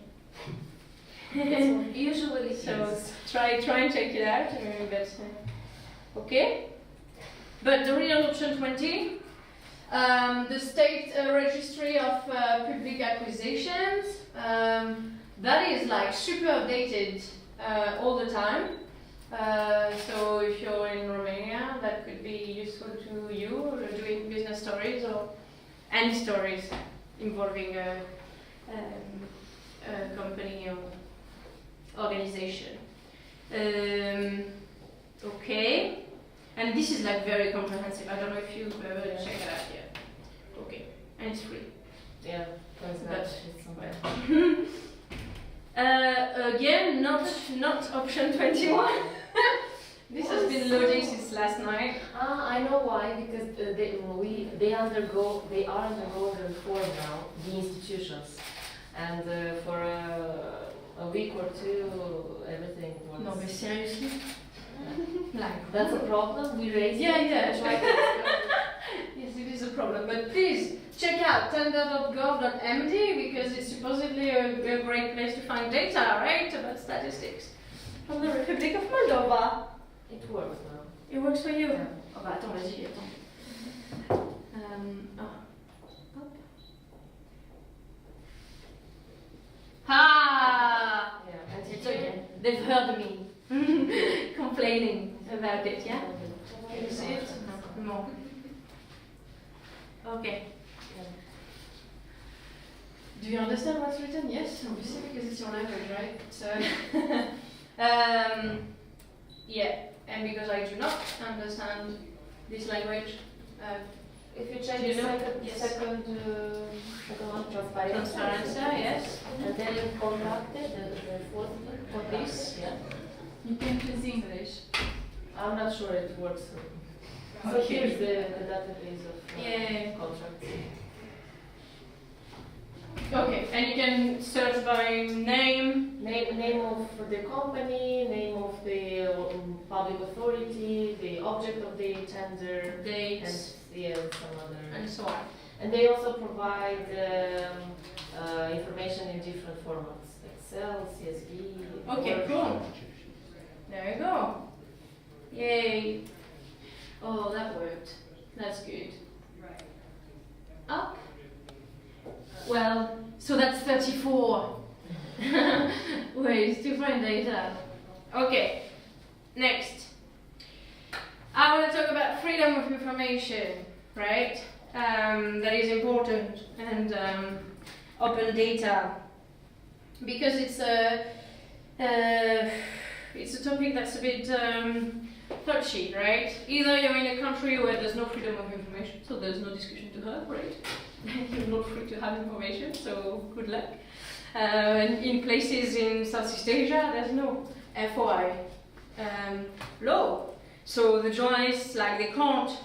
Usually so try and check it out. Okay. But the real option 20, the state registry of public acquisitions. That is like super updated all the time. So if you're in Romania, that could be useful to you or doing business stories or any stories involving a company or organization. Okay. And this is like very comprehensive. I don't know if you've ever checked it out yet. Okay. And it's free. Yeah, but it's somewhere. Again, not option 21. This has been loading since last night. I know why, because they are undergoing a reform now, the institutions, and for a week or two, everything was. No, but seriously. Like that's a problem. We raised. Yeah. It. Yes, it is a problem. But please check out tender.gov.md because it's supposedly a great place to find data, right, about statistics from the Republic of Moldova. It works now. It works for you? Yeah. Oh, bah attends, vas-y, attends. Hop. Ha! Yeah. And It's okay. They've heard me complaining about it, yeah? Can you see it? No. Okay. Yeah. Do you understand what's written? Yes, obviously, because it's your language, right? So, yeah, and because I do not understand this language, if you check you the know? second one, transparency, yes. And then you contracted the fourth one for this. Yeah. You can choose English. I'm not sure it works. So Okay. here's the database of contracts. Okay, and you can search by name. Name of the company, name of the public authority, the object of the tender, Dates, and some other. and so on. And they also provide information in different formats: Excel, CSV. Okay, Word. cool. There you go. Yay. Oh, that worked. That's good. Up. Well, so that's 34 ways to find data. Okay, next. I want to talk about freedom of information, right? That is important, and open data, because it's a topic that's a bit touchy, right? Either you're in a country where there's no freedom of information, so there's no discussion to have, right? You're not free to have information, so good luck. In places in Southeast Asia, there's no FOI law. So the journalists, they can't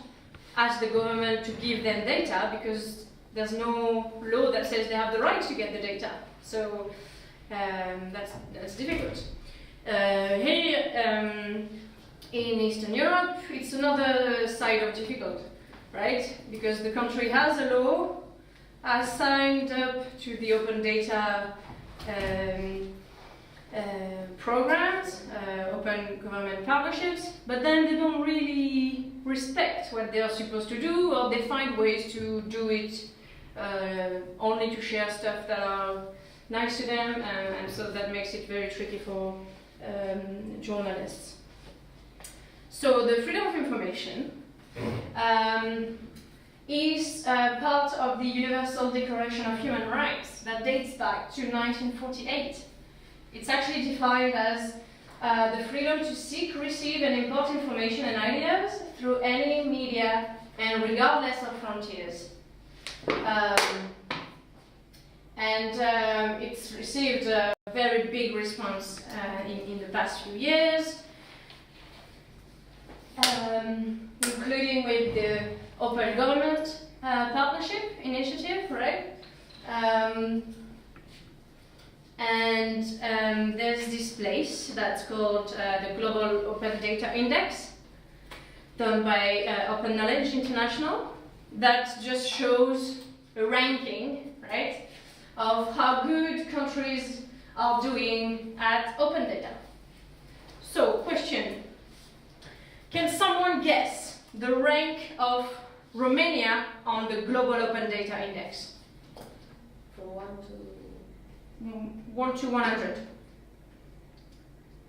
ask the government to give them data because there's no law that says they have the right to get the data. So that's difficult. Here in Eastern Europe, it's another side of difficult, right? Because the country has a law, has signed up to the open data programs, open government partnerships, but then they don't really respect what they are supposed to do, or they find ways to do it only to share stuff that are nice to them, and so that makes it very tricky for journalists. So the freedom of information is part of the Universal Declaration of Human Rights that dates back to 1948. It's actually defined as the freedom to seek, receive, and impart information and ideas through any media and regardless of frontiers. It's received a very big response in the past few years, including with the Open Government Partnership Initiative, right? There's this place that's called the Global Open Data Index, done by Open Knowledge International, that just shows a ranking, right, of how good countries are doing at open data. So, question: can someone guess the rank of Romania on the Global Open Data Index? From 1 to 100.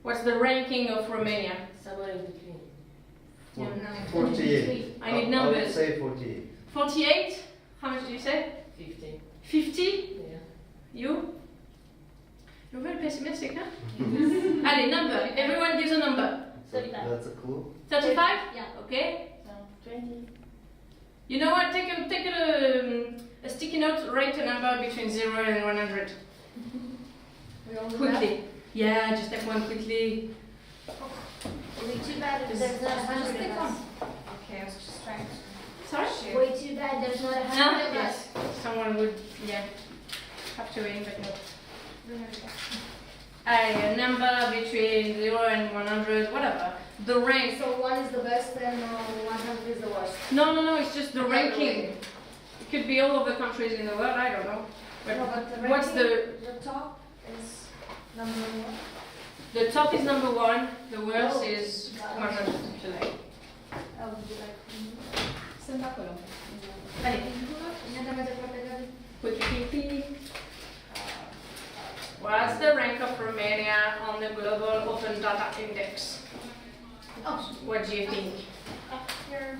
What's the ranking of Romania? somewhere in between. 48. I need I would numbers. say 48. 48? How much did you say? 50. 50? Yeah. You? You're very pessimistic, huh? Allez, number. Everyone gives a number. That's a clue. 35? Yeah. Okay. 20. You know what? Take a sticky note, write a number between 0 and 100. Quickly. Yeah, just take one quickly. Way too bad if there's not 100 take of one. us. Okay, I was just trying to. Sorry? Way too bad there's not 100 Ah, of us. yes. Someone would, yeah, have to win, but no. A number between 0 and 100, whatever. The rank. So 1 is the best and 100 is the worst. No, it's just the Yeah, ranking. right. It could be all of the countries in the world, I don't know. But No, but the what's ranking, the top is number 1. the top is number 1, the worst Oh, is got it. 100, if you like. I would be like, Sunt acolo. Allez, ne-am mai departe, Gabi? quickly. What's the rank of Romania on the Global Open Data Index? Oh, What do you think? here.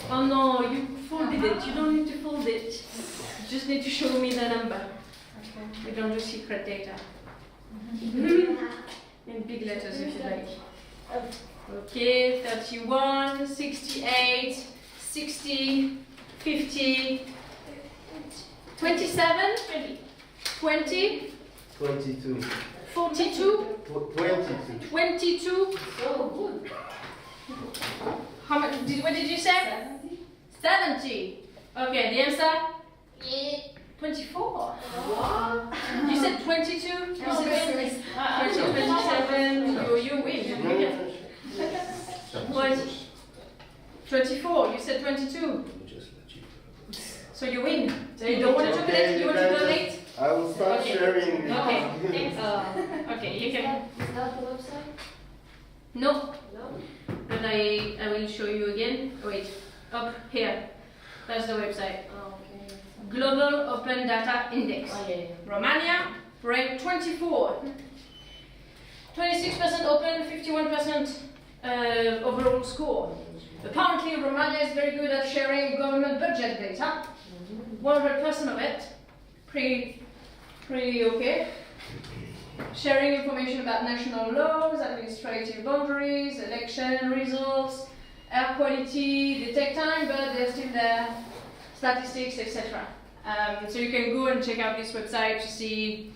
Oh no, you folded it. You don't need to fold it. You just need to show me the number. We don't do secret data. In big letters if you like. Okay, 31, 68, 60, 50, 27, 20, 22. 42, 22. 22. So good. How much? What did you say? 70. Okay, the answer? 24. Wow. You said 22? You said 27. You win. What? 24. You said 22. So you win. So you don't want to chocolate? You want to donate? I will start Okay. sharing. Okay, thanks. Okay, you can. Is that the website? No, No? but I will show you again. Wait, up here. That's the website. Oh, okay. Global Open Data Index. Oh, yeah. Romania ranked 24. 26% open, 51% overall score. Apparently, Romania is very good at sharing government budget data. 100% of it. Pretty okay. Sharing information about national laws, administrative boundaries, election results, air quality. They take time, but they're still there. Statistics, etc. So you can go and check out this website to see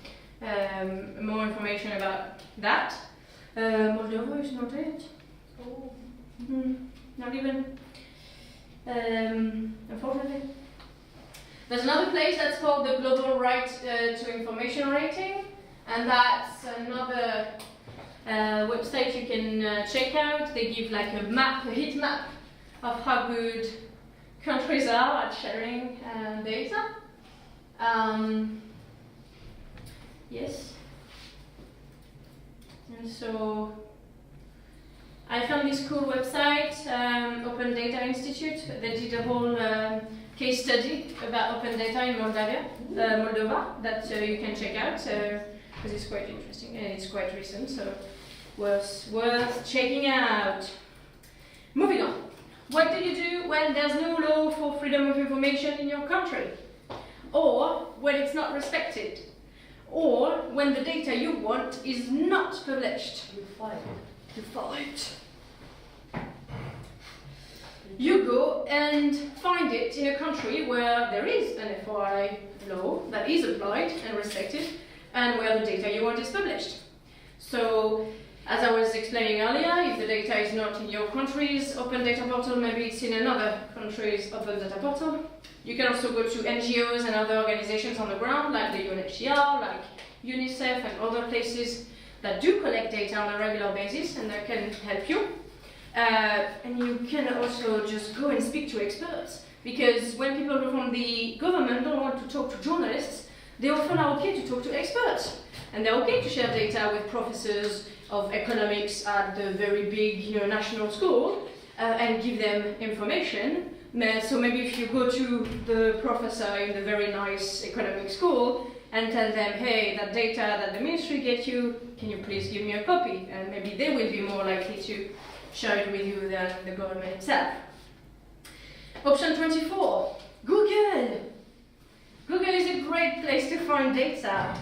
more information about that. Moldova is not it. Oh. Not even. Unfortunately. There's another place that's called the Global Right to Information Rating, and that's another website you can check out. They give like a map, a heat map of how good countries are at sharing data. Yes. And so I found this cool website, Open Data Institute. They did a whole case study about open data in Moldova that you can check out because it's quite interesting and it's quite recent, so worth checking out. Moving on. What do you do when there's no law for freedom of information in your country? Or when it's not respected? Or when the data you want is not published? You fight. You fight. You go and find it in a country where there is an FOI law that is applied and respected, and where the data you want is published. So, as I was explaining earlier, if the data is not in your country's open data portal, maybe it's in another country's open data portal. You can also go to NGOs and other organizations on the ground, like the UNHCR, like UNICEF and other places that do collect data on a regular basis, and that can help you. And you can also just go and speak to experts, because when people from the government don't want to talk to journalists, they often are okay to talk to experts, and they're okay to share data with professors of economics at the very big national school and give them information. So maybe if you go to the professor in the very nice economic school and tell them, hey, that data that the ministry gets you, can you please give me a copy? And maybe they will be more likely to share it with you than the government itself. Option 24, Google. Google is a great place to find data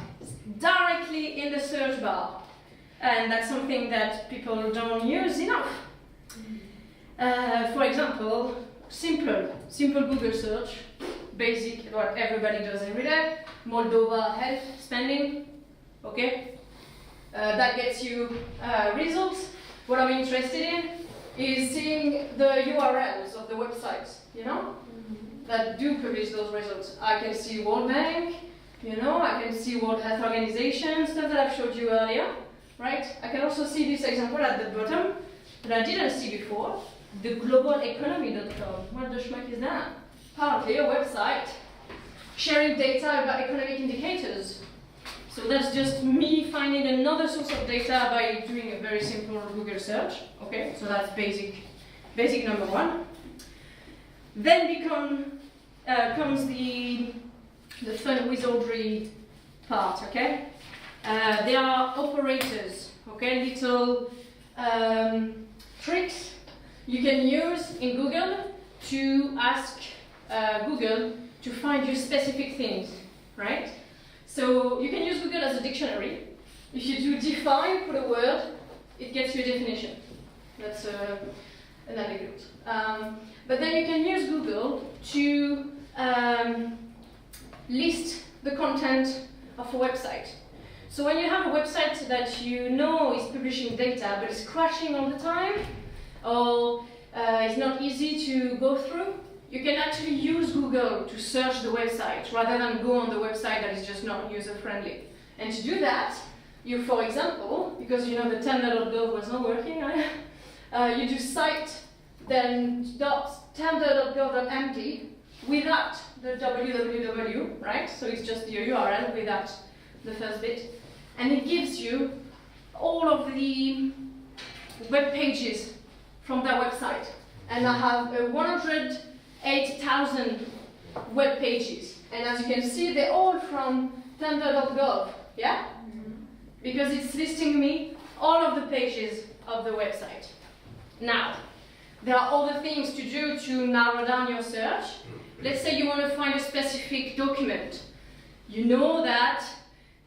directly in the search bar. And that's something that people don't use enough. For example, simple Google search, basic, what everybody does every day, Moldova health spending, okay? That gets you results. What I'm interested in is seeing the URLs of the websites, that do produce those results. I can see World Bank, I can see World Health Organization, stuff that I've showed you earlier, right? I can also see this example at the bottom that I didn't see before, the globaleconomy.com. What the schmuck is that? Apparently a website sharing data about economic indicators. So that's just me finding another source of data by doing a very simple Google search. Okay, so that's basic number one. Then comes the fun wizardry part. Okay, there are operators. Okay, little tricks you can use in Google to ask Google to find you specific things, right? So you can use Google as a dictionary. If you do define, put a word, it gets you a definition. That's an anecdote. But then you can use Google to list the content of a website. So when you have a website that you know is publishing data but is crashing all the time, or is not easy to go through, you can actually use Google to search the website rather than go on the website that is just not user-friendly. And to do that, you, for example, because the tender.gov was not working, you do site, then tender.gov.md without the www, right? So it's just your URL without the first bit. And it gives you all of the web pages from that website. And I have 108,000 web pages. And as you can see, they're all from tender.gov, yeah? Because it's listing me all of the pages of the website. Now, there are other things to do to narrow down your search. Let's say you want to find a specific document. You know that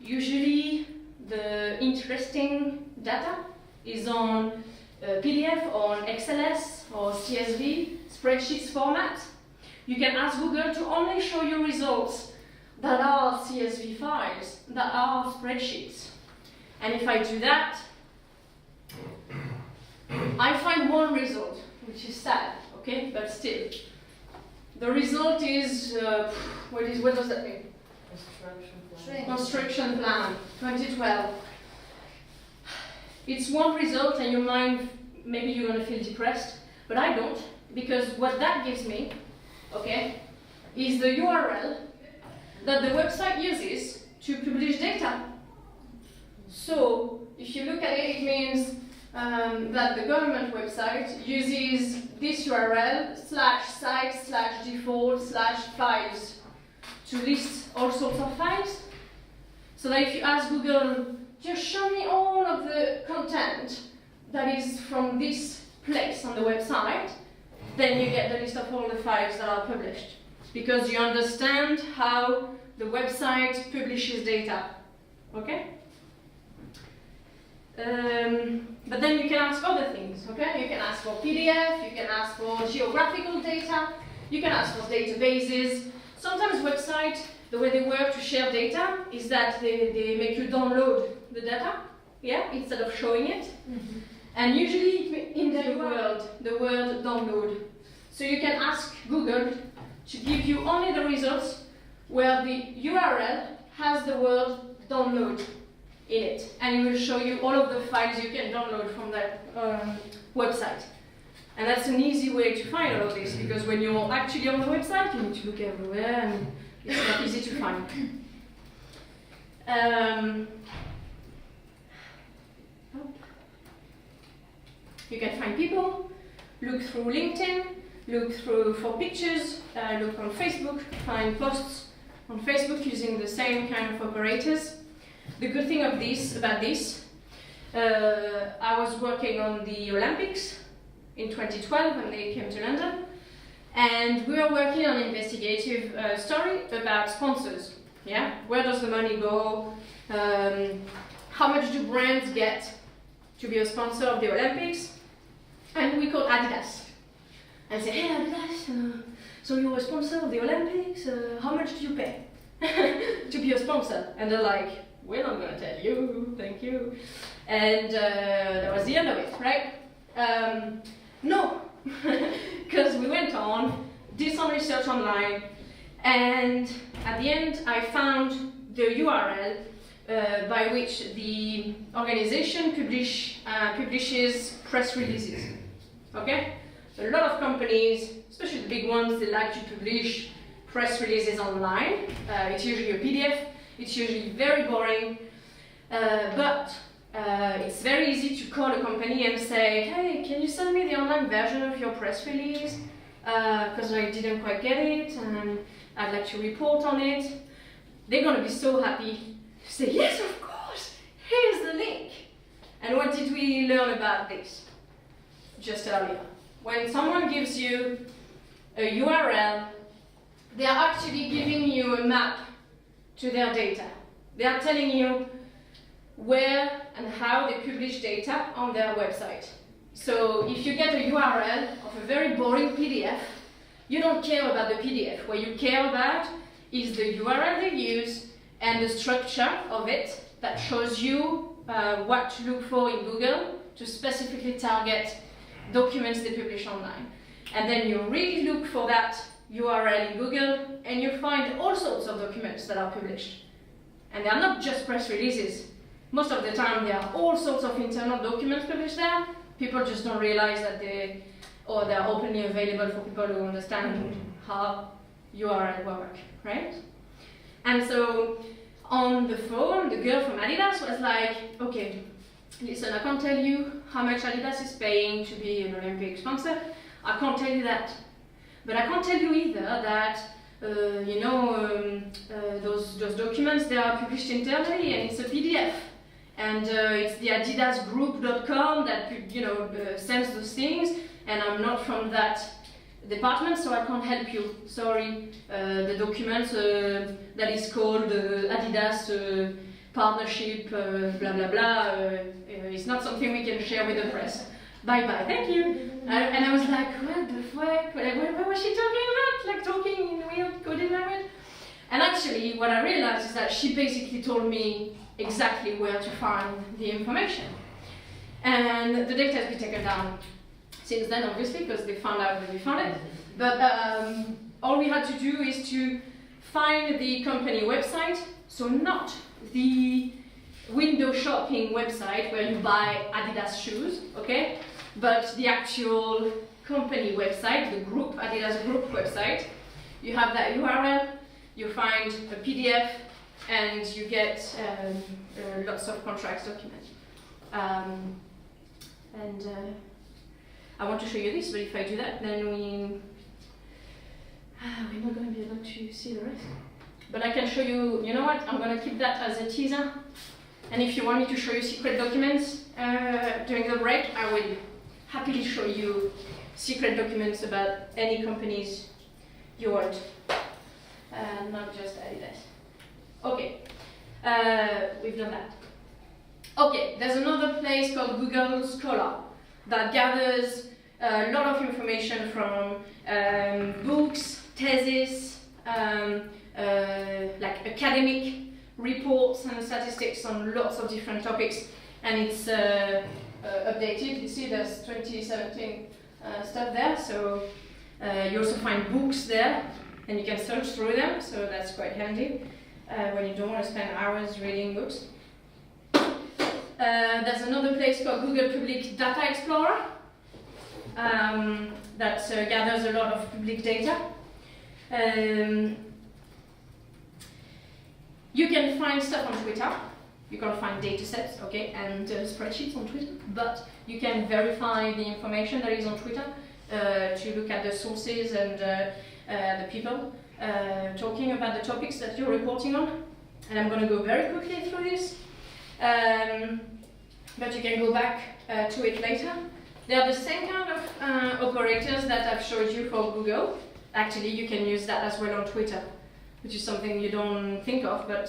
usually the interesting data is on PDF, on XLS, or CSV, spreadsheets format. You can ask Google to only show you results that are CSV files, that are spreadsheets. And if I do that, I find one result, which is sad, okay, but still. The result is, what does that mean? Construction plan, 2012. It's one result and your mind, maybe you're going to feel depressed, but I don't, because what that gives me, okay, is the URL that the website uses to publish data. So, if you look at it, it means that the government website uses this URL /site/default/files to list all sorts of files. So that if you ask Google, just show me all of the content that is from this place on the website, then you get the list of all the files that are published, because you understand how the website publishes data. Okay? But then you can ask other things, okay? You can ask for PDF, you can ask for geographical data, you can ask for databases. Sometimes websites, the way they work to share data is that they make you download the data, yeah, instead of showing it. Mm-hmm. And usually in the word download. So you can ask Google to give you only the results where the URL has the word download in it, and it will show you all of the files you can download from that website. And that's an easy way to find all of this, because when you're actually on the website, you need to look everywhere, and it's not easy to find. You can find people, look through LinkedIn, look through for pictures, look on Facebook, find posts on Facebook using the same kind of operators. The good thing about this, I was working on the Olympics in 2012 when they came to London, and we were working on an investigative story about sponsors. Yeah, where does the money go? How much do brands get to be a sponsor of the Olympics? And we called Adidas and said, hey Adidas, so you're a sponsor of the Olympics, how much do you pay to be a sponsor? And they're like, we're not going to tell you, thank you. And that was the end of it, right? No, because we went on, did some research online, and at the end I found the URL by which the organization publishes press releases. Okay? A lot of companies, especially the big ones, they like to publish press releases online. It's usually a PDF, it's usually very boring, but it's very easy to call a company and say, hey, can you send me the online version of your press release? Because I didn't quite get it, and I'd like to report on it. They're going to be so happy to say, yes, of course, here's the link. And what did we learn about this just earlier? When someone gives you a URL, they are actually giving you a map to their data. They are telling you where and how they publish data on their website. So if you get a URL of a very boring PDF, you don't care about the PDF. What you care about is the URL they use and the structure of it that shows you what to look for in Google to specifically target documents they publish online. And then you really look for that URL in Google and you find all sorts of documents that are published. And they are not just press releases. Most of the time there are all sorts of internal documents published there. People just don't realize that they're openly available for people who understand how URL work, right? And so on the phone, the girl from Adidas was like, okay, listen, I can't tell you how much Adidas is paying to be an Olympic sponsor. I can't tell you that. But I can't tell you either that, those documents, they are published internally and it's a PDF. And it's the adidasgroup.com that, sends those things. And I'm not from that department, so I can't help you. Sorry, the document that is called Adidas partnership, blah blah blah. It's not something we can share with the press. Bye bye, thank you. And I was like, what the fuck? What was she talking about? Like talking in weird coding language? And actually, what I realized is that she basically told me exactly where to find the information. And the data has been taken down since then, obviously, because they found out that we found it. But all we had to do is to find the company website, so not the window shopping website where you buy Adidas shoes, okay? But the actual company website, the group, Adidas Group website. You have that URL, you find a PDF, and you get lots of contracts documents. And I want to show you this, but if I do that, then we're not going to be able to see the rest. But I can show you, you know what, I'm going to keep that as a teaser. And if you want me to show you secret documents during the break, I will happily show you secret documents about any companies you want. Not just Adidas. Okay, we've done that. Okay, there's another place called Google Scholar that gathers a lot of information from books, theses, like academic reports and statistics on lots of different topics, and it's updated. You see there's 2017 stuff there, so you also find books there, and you can search through them, so that's quite handy when you don't want to spend hours reading books. There's another place called Google Public Data Explorer that gathers a lot of public data. You can find stuff on Twitter. You can find data sets, okay, and spreadsheets on Twitter, but you can verify the information that is on Twitter to look at the sources and the people talking about the topics that you're reporting on. And I'm going to go very quickly through this, but you can go back to it later. They are the same kind of operators that I've showed you for Google. Actually, you can use that as well on Twitter, which is something you don't think of, but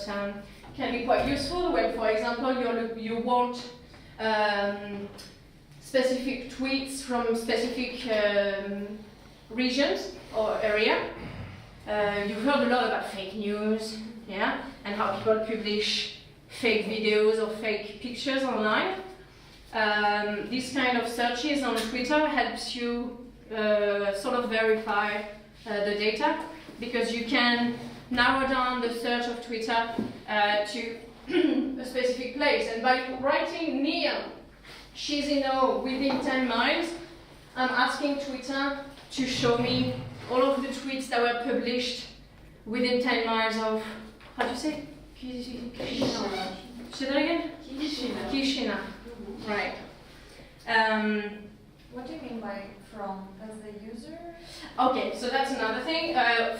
can be quite useful when, for example, you want specific tweets from specific regions or area. You've heard a lot about fake news, yeah, and how people publish fake videos or fake pictures online. This kind of searches on Twitter helps you sort of verify the data, because you can narrow down the search of Twitter to a specific place, and by writing near Chisinau within 10 miles, I'm asking Twitter to show me all of the tweets that were published within 10 miles of, how do you say? Chisinau. Say that again? Chisinau. Right. What do you mean by from? As the user? Okay, so that's another thing.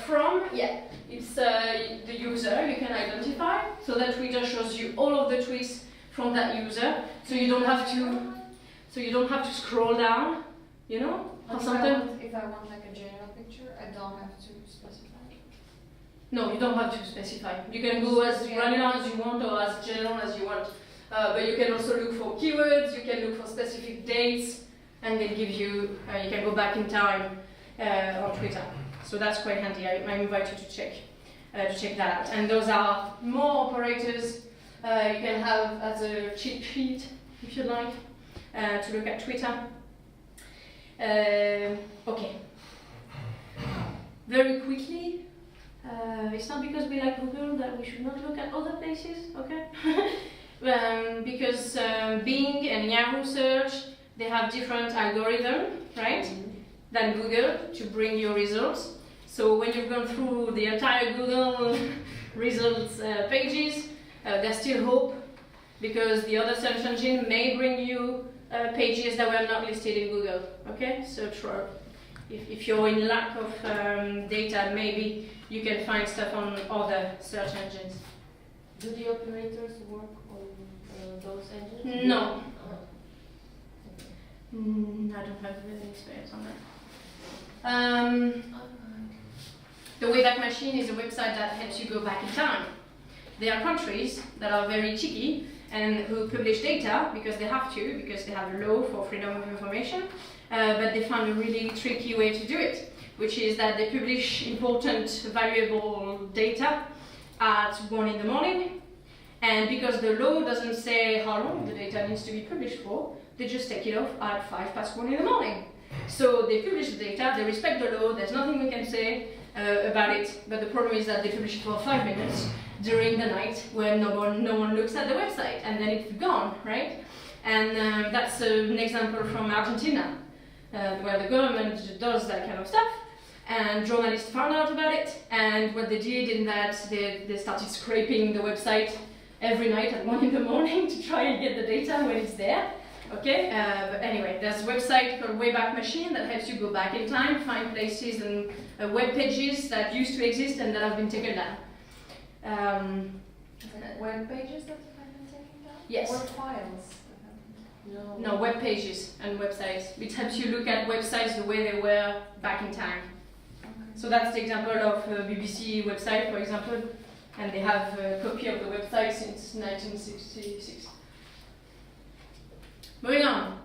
From, yeah, it's the user you can identify, so that Twitter shows you all of the tweets from that user, so you don't have to scroll down, you know. If I want like a general picture, I don't have to specify. No, you don't have to specify. You can go as granular as you want or as general as you want. But you can also look for keywords, you can look for specific dates, and they give you, you can go back in time on Twitter. So that's quite handy. I invite you to check that out. And those are more operators you can have as a cheat sheet, if you like, to look at Twitter. Okay. Very quickly, it's not because we like Google that we should not look at other places, okay? Because Bing and Yahoo search, they have different algorithms, right, than Google to bring you results. So when you've gone through the entire Google results pages, there's still hope, because the other search engine may bring you pages that were not listed in Google, okay? So if you're in lack of data, maybe you can find stuff on other search engines. Do the operators work on those engines? No. I don't have any experience on that. The Wayback Machine is a website that helps you go back in time. There are countries that are very cheeky and who publish data because they have to, because they have a law for freedom of information, but they found a really tricky way to do it, which is that they publish important, valuable data at 1 in the morning, and because the law doesn't say how long the data needs to be published for, they just take it off at 1:05 in the morning. So they publish the data, they respect the law, there's nothing we can say about it, but the problem is that they publish it for 5 minutes during the night when no one looks at the website, and then it's gone, right? And that's an example from Argentina, where the government does that kind of stuff, and journalists found out about it, and what they did in that, they started scraping the website every night at 1 in the morning to try and get the data when it's there, Okay, but anyway, there's a website called Wayback Machine that helps you go back in time, find places and web pages that used to exist and that have been taken down. Web pages that have been taken down? Yes. Or files? No, web pages and websites. It helps you look at websites the way they were back in time. Okay. So that's the example of a BBC website, for example, and they have a copy of the website since 1966. Moving on.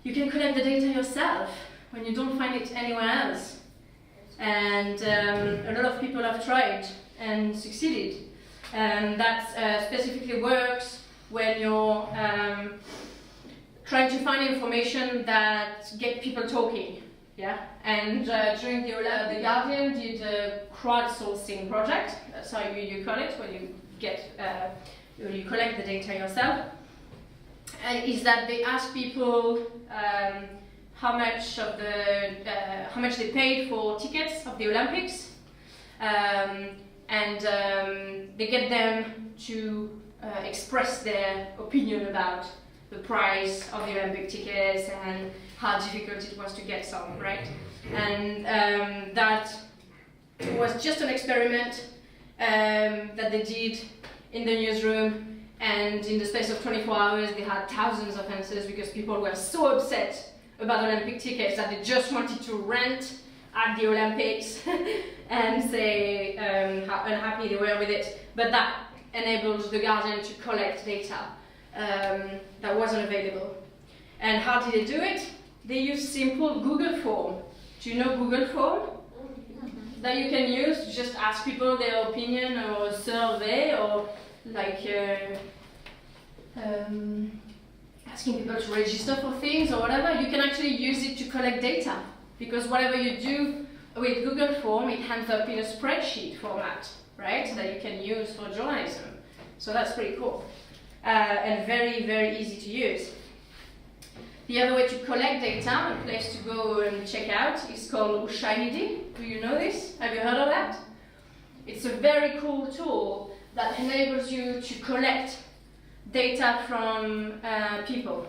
You can collect the data yourself when you don't find it anywhere else. And a lot of people have tried and succeeded. And that specifically works when you're trying to find information that get people talking. Yeah. And during the Guardian did a crowdsourcing project. That's how you call it when you get when you collect the data yourself. Is that they ask people how much they paid for tickets of the Olympics, and they get them to express their opinion about the price of the Olympic tickets and how difficult it was to get some, right? And that was just an experiment that they did in the newsroom. And in the space of 24 hours, they had thousands of answers because people were so upset about Olympic tickets that they just wanted to rant at the Olympics and say how unhappy they were with it. But that enabled the Guardian to collect data that wasn't available. And how did they do it? They used simple Google form. Do you know Google form? That you can use to just ask people their opinion or a survey or like asking people to register for things or whatever. You can actually use it to collect data because whatever you do with Google Form, it ends up in a spreadsheet format, right? That you can use for journalism. So that's pretty cool and very, very easy to use. The other way to collect data, a place to go and check out, is called Ushahidi. Do you know this? Have you heard of that? It's a very cool tool that enables you to collect data from people.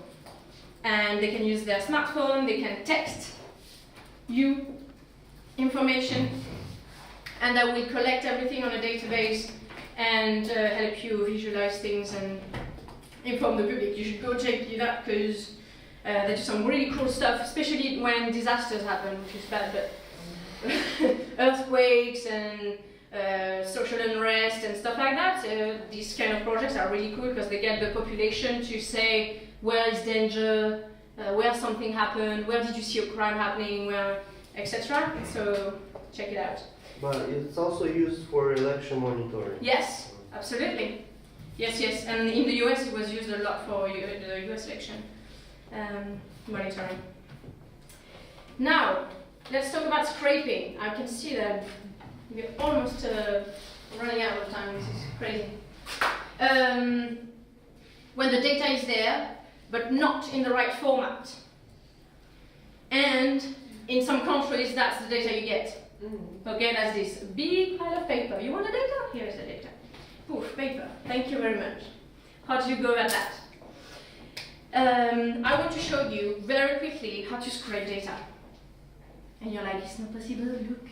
And they can use their smartphone, they can text you information, and that will collect everything on a database and help you visualize things and inform the public. You should go check it out because they do some really cool stuff, especially when disasters happen, which is bad, but earthquakes and social unrest and stuff like that. These kind of projects are really cool because they get the population to say where is danger, where something happened, where did you see a crime happening, where, etc. So check it out. But it's also used for election monitoring. Yes, absolutely. Yes, yes. And in the US it was used a lot for the US election monitoring. Now, let's talk about scraping. I can see that we're almost running out of time. This is crazy. When the data is there, but not in the right format. And in some countries, that's the data you get. Okay, that's this big pile of paper. You want the data? Here is the data. Poof, paper. Thank you very much. How do you go about that? I want to show you very quickly how to scrape data. And you're like, it's not possible, look,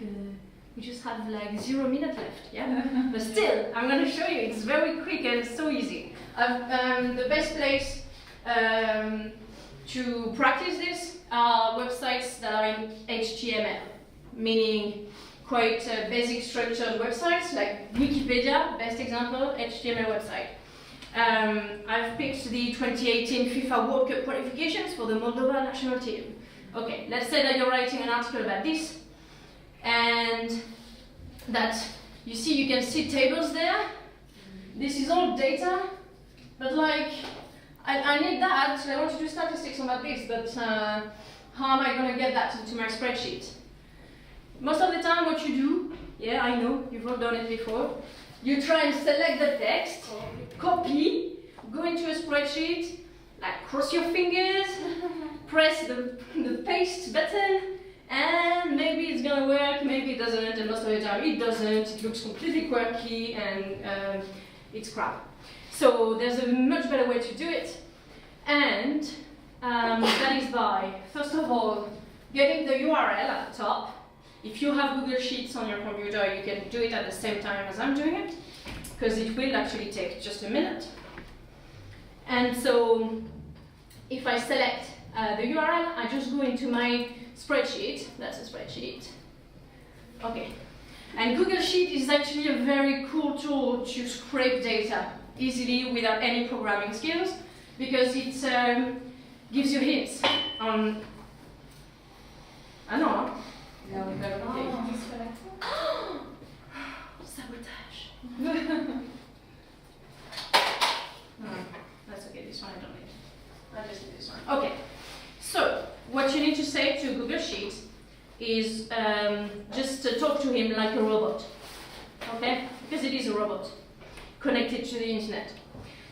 we just have like 0 minutes left, yeah? But still, I'm going to show you, it's very quick and so easy. The best place to practice this are websites that are in HTML, meaning quite basic structured websites like Wikipedia, best example, HTML website. I've picked the 2018 FIFA World Cup qualifications for the Moldova national team. Okay, let's say that you're writing an article about this, and that you can see tables there. This is all data, but like, I need that. I want to do statistics about this, but how am I going to get that into my spreadsheet? Most of the time what you do, yeah, I know, you've all done it before, you try and select the text, copy, go into a spreadsheet, like cross your fingers, press the paste button, and maybe it's gonna work, maybe it doesn't, and most of the time it doesn't, it looks completely quirky, and it's crap. So there's a much better way to do it, And that is by, first of all, getting the URL at the top. If you have Google Sheets on your computer, you can do it at the same time as I'm doing it, because it will actually take just a minute. And so, if I select the URL, I just go into my spreadsheet. That's a spreadsheet. Okay. And Google Sheet is actually a very cool tool to scrape data easily without any programming skills, because it gives you hints on, I don't know. No, sabotage. That's okay, this one I don't need. I just need this one. Okay, so what you need to say to Google Sheets is just talk to him like a robot, okay? Because it is a robot connected to the internet.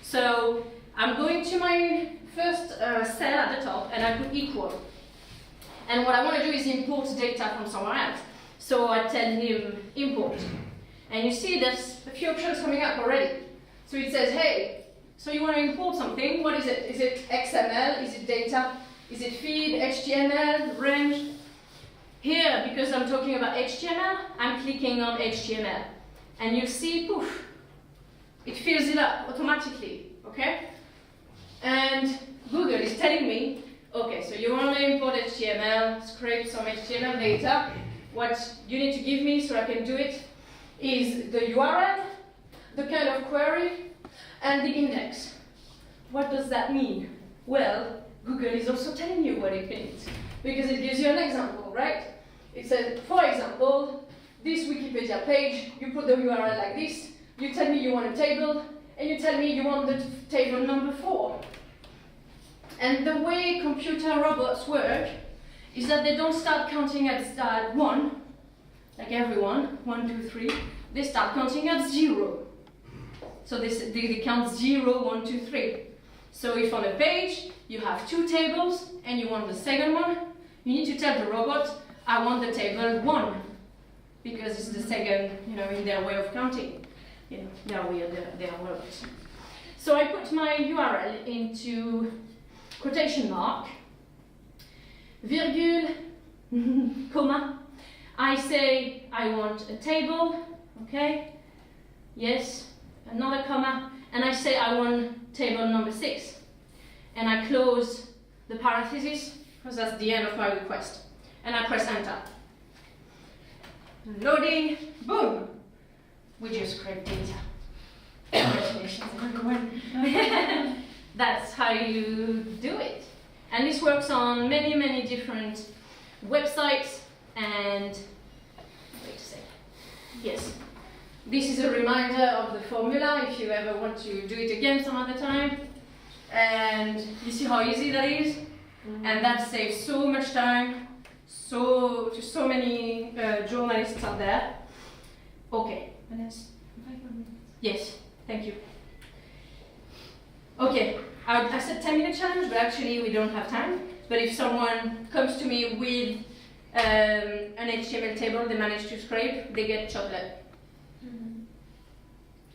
So I'm going to my first cell at the top and I put equal. And what I want to do is import data from somewhere else. So I tell him import. And you see there's a few options coming up already. So it says, hey, so you want to import something, what is it? Is it XML? Is it data? Is it feed, HTML, range? Here, because I'm talking about HTML, I'm clicking on HTML. And you see, poof, it fills it up automatically, okay? And Google is telling me, okay, so you want to import HTML, scrape some HTML data. What you need to give me so I can do it is the URL, the kind of query, and the index. What does that mean? Well, Google is also telling you what it means, because it gives you an example, right? It says, for example, this Wikipedia page, you put the URL like this, you tell me you want a table, and you tell me you want the table number 4. And the way computer robots work is that they don't start counting at 1, like everyone, 1, 2, 3. They start counting at 0. So they count 0, 1, 2, 3. So if on a page you have 2 tables and you want the second one, you need to tell the robot, I want the table 1, because it's the second, in their way of counting. They are weird, they are robots. So I put my URL into quotation mark, virgule, comma. I say I want a table, okay? Yes, another comma, and I say I want table number 6. And I close the parenthesis, because that's the end of my request. And I press enter. Loading, boom! We just scrape data. Congratulations, everyone. That's how you do it. And this works on many, many different websites. And wait a second. Yes. This is a reminder of the formula if you ever want to do it again some other time. And you see how easy that is? And that saves so much time to so many journalists out there. Okay. Yes, thank you. Okay, I said 10-minute challenge, but actually we don't have time. But if someone comes to me with an HTML table they manage to scrape, they get chocolate.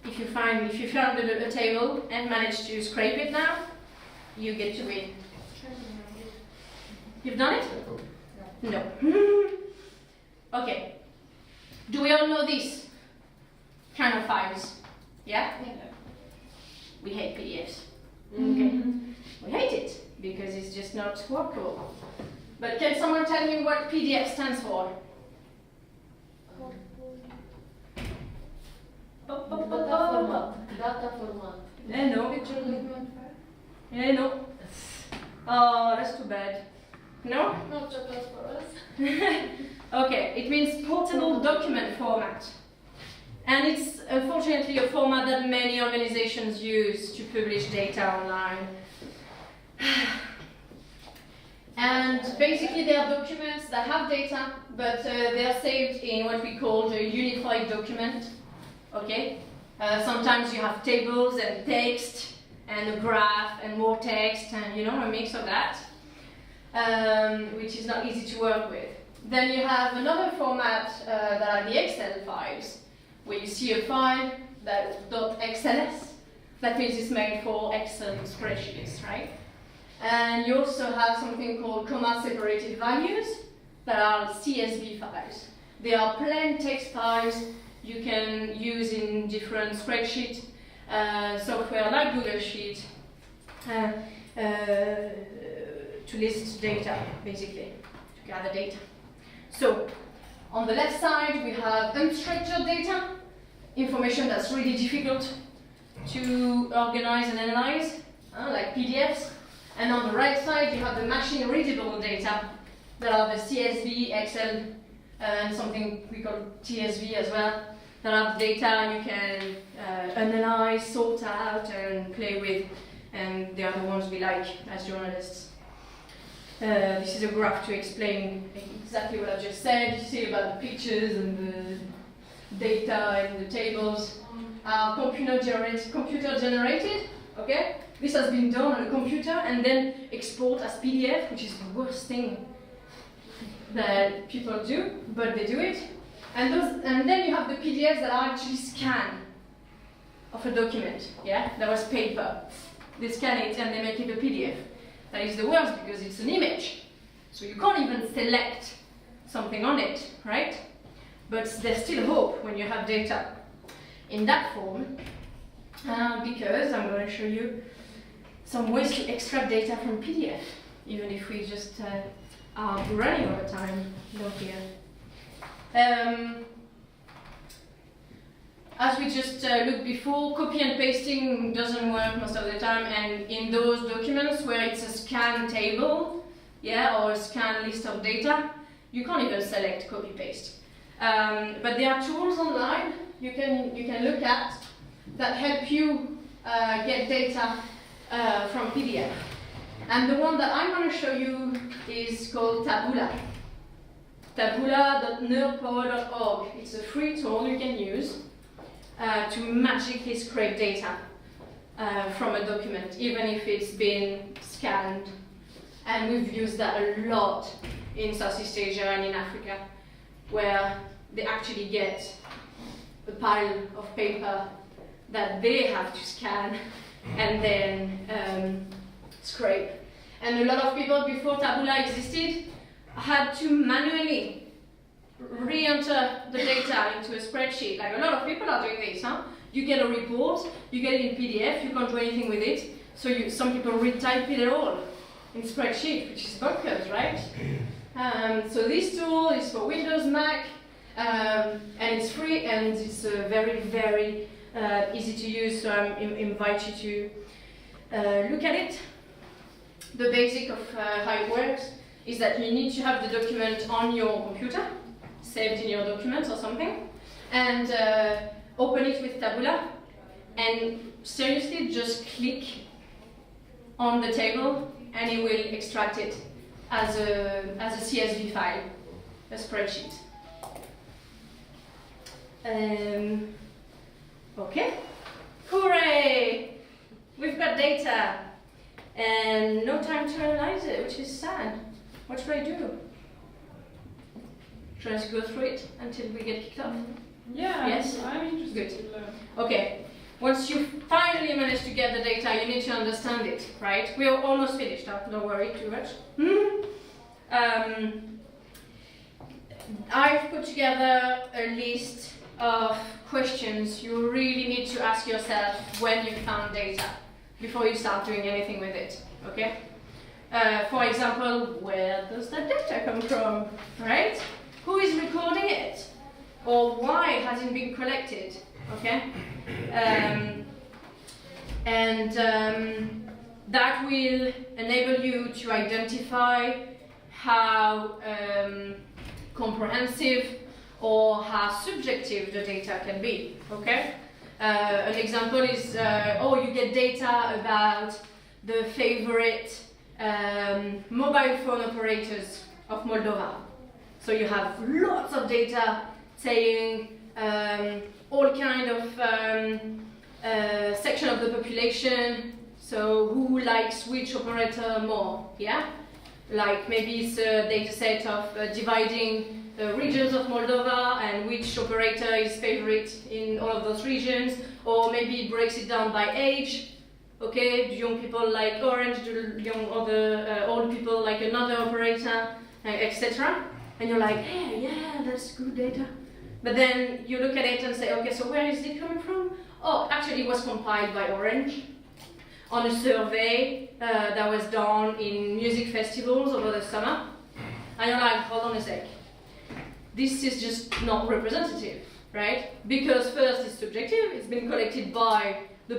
If you found a table and manage to scrape it now, you get to win. You've done it? No. Okay. Do we all know this kind of files? Yeah? We hate PDFs. Okay. We hate it because it's just not workable. But can someone tell me what PDF stands for? Data format. No. Picture document file? No. Oh, that's too bad. No? Not chocolate for us. Okay, it means portable document format. And it's unfortunately a format that many organizations use to publish data online. And basically they are documents that have data, but they are saved in what we call a unified document. Okay? Sometimes you have tables and text and a graph and more text and a mix of that, which is not easy to work with. Then you have another format that are the Excel files, where you see a file that's .xls. That means it's made for Excel spreadsheets, right? And you also have something called comma-separated values that are CSV files. They are plain text files you can use in different spreadsheet software like Google Sheet to list data, basically, to gather data. So, on the left side, we have unstructured data, information that's really difficult to organize and analyze, like PDFs. And on the right side, you have the machine-readable data that are the CSV, Excel, and something we call TSV as well, that are data you can analyze, sort out, and play with. And they are the ones we like as journalists. This is a graph to explain exactly what I just said. You see about the pictures and the data and the tables are computer generated. Okay, this has been done on a computer and then export as PDF, which is the worst thing that people do, but they do it. And then you have the PDFs that are actually scanned of a document. Yeah, that was paper. They scan it and they make it a PDF. That is the worst because it's an image. So you can't even select something on it, right? But there's still hope when you have data in that form, because I'm going to show you some ways to extract data from PDF, even if we just are running out of time down here. As we just looked before, copy and pasting doesn't work most of the time, and in those documents where it's a scan table, yeah, or a scan list of data, you can't even select copy paste. But there are tools online you can look at that help you get data from PDF. And the one that I'm going to show you is called Tabula. Tabula.nerdpower.org. It's a free tool you can use to magically scrape data from a document, even if it's been scanned. And we've used that a lot in Southeast Asia and in Africa, where they actually get a pile of paper that they have to scan and then scrape. And a lot of people before Tabula existed had to manually re-enter the data into a spreadsheet. Like a lot of people are doing this, huh? You get a report, you get it in PDF, you can't do anything with it, so some people retype it all in spreadsheet, which is bonkers, right? So this tool is for Windows, Mac, and it's free and it's very, very easy to use, so I invite you to look at it. The basic of how it works is that you need to have the document on your computer, saved in your documents or something, and open it with Tabula, and seriously just click on the table and it will extract it as a CSV file, a spreadsheet. Okay, hooray! We've got data and no time to analyze it, which is sad. What should I do? Should I just go through it until we get kicked off? Yeah, yes? I'm interested Good. to learn. Okay, once you finally manage to get the data, you need to understand it, right? We are almost finished, don't worry too much. I've put together a list of questions you really need to ask yourself when you found data, before you start doing anything with it, okay? For example, where does that data come from, right? Who is recording it? Or why has it been collected, okay? That will enable you to identify how comprehensive or how subjective the data can be, okay? An example is, you get data about the favorite mobile phone operators of Moldova. So you have lots of data saying all kind of section of the population, so who likes which operator more, yeah? Like maybe it's a data set of dividing the regions of Moldova and which operator is favorite in all of those regions, or maybe it breaks it down by age. Okay, do young people like Orange? Do young other old people like another operator, etc.? And you're like, hey, yeah, that's good data. But then you look at it and say, okay, so where is it coming from? Oh, actually, it was compiled by Orange on a survey that was done in music festivals over the summer. And you're like, hold on a sec. This is just not representative, right? Because first, it's subjective. It's been collected by the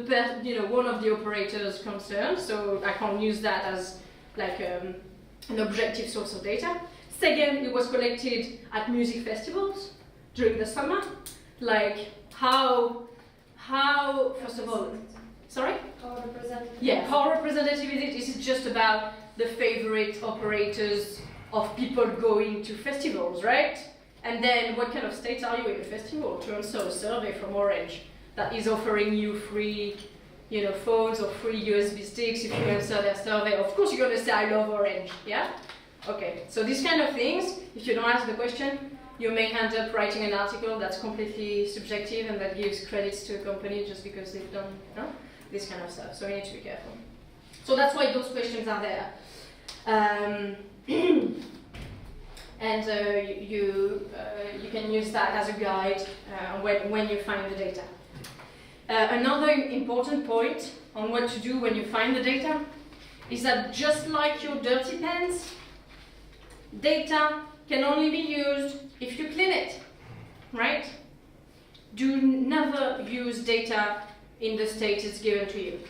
one of the operators concerned, so I can't use that as like an objective source of data. Second, it was collected at music festivals during the summer. Like how first of all, sorry? How representative? Yeah, how representative is it? Is it just about the favorite operators of people going to festivals, right? And then what kind of state are you in a festival? To answer a survey from Orange that is offering you free, phones or free USB sticks if you answer their survey. Of course you're gonna say, I love Orange, yeah? Okay, so these kind of things, if you don't ask the question, you may end up writing an article that's completely subjective and that gives credits to a company just because they've done this kind of stuff. So you need to be careful. So that's why those questions are there. And you can use that as a guide when you find the data. Another important point on what to do when you find the data is that just like your dirty pens, data can only be used if you clean it, right? Do never use data in the state it's given to you,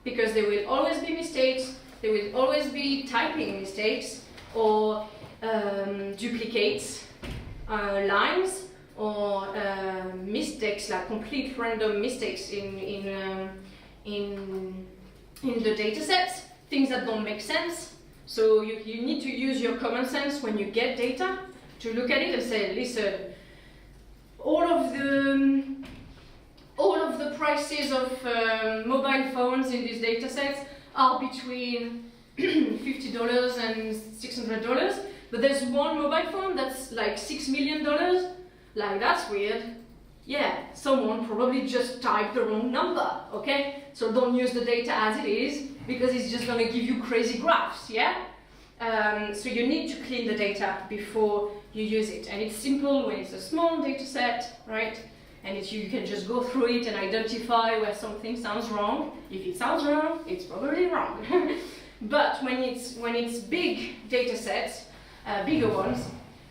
because there will always be mistakes, there will always be typing mistakes, or duplicates, lines, or mistakes, like complete random mistakes in the data sets, things that don't make sense. So you need to use your common sense when you get data to look at it and say, listen, all of the prices of mobile phones in these data sets are between $50 and $600, but there's one mobile phone that's like $6 million. Like, that's weird. Yeah, someone probably just typed the wrong number, okay? So don't use the data as it is, because it's just gonna give you crazy graphs, yeah? So you need to clean the data before you use it. And it's simple when it's a small data set, right? And you can just go through it and identify where something sounds wrong. If it sounds wrong, it's probably wrong. But when it's big data sets, bigger ones,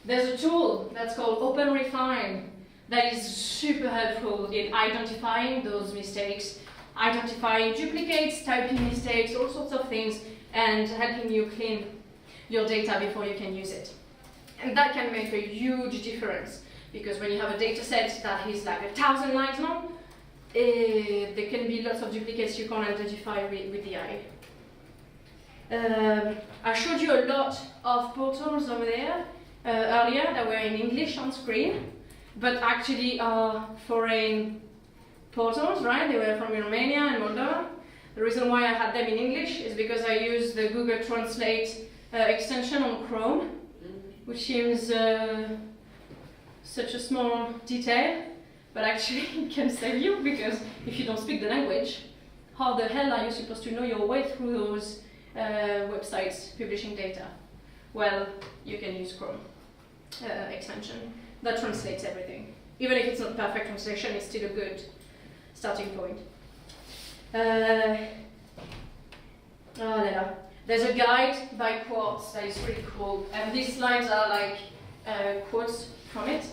there's a tool that's called OpenRefine that is super helpful in identifying those mistakes, identifying duplicates, typing mistakes, all sorts of things, and helping you clean your data before you can use it. And that can make a huge difference, because when you have a data set that is like 1,000 lines long, there can be lots of duplicates you can't identify with the eye. I showed you a lot of portals over there earlier that were in English on screen, but actually are foreign portals, right? They were from Romania and Moldova. The reason why I had them in English is because I used the Google Translate extension on Chrome, which seems such a small detail, but actually it can save you, because if you don't speak the language, how the hell are you supposed to know your way through those websites publishing data? Well, you can use Chrome extension that translates everything. Even if it's not perfect translation, it's still a good starting point. There's a guide by Quartz that is pretty cool, and these slides are like quotes from it.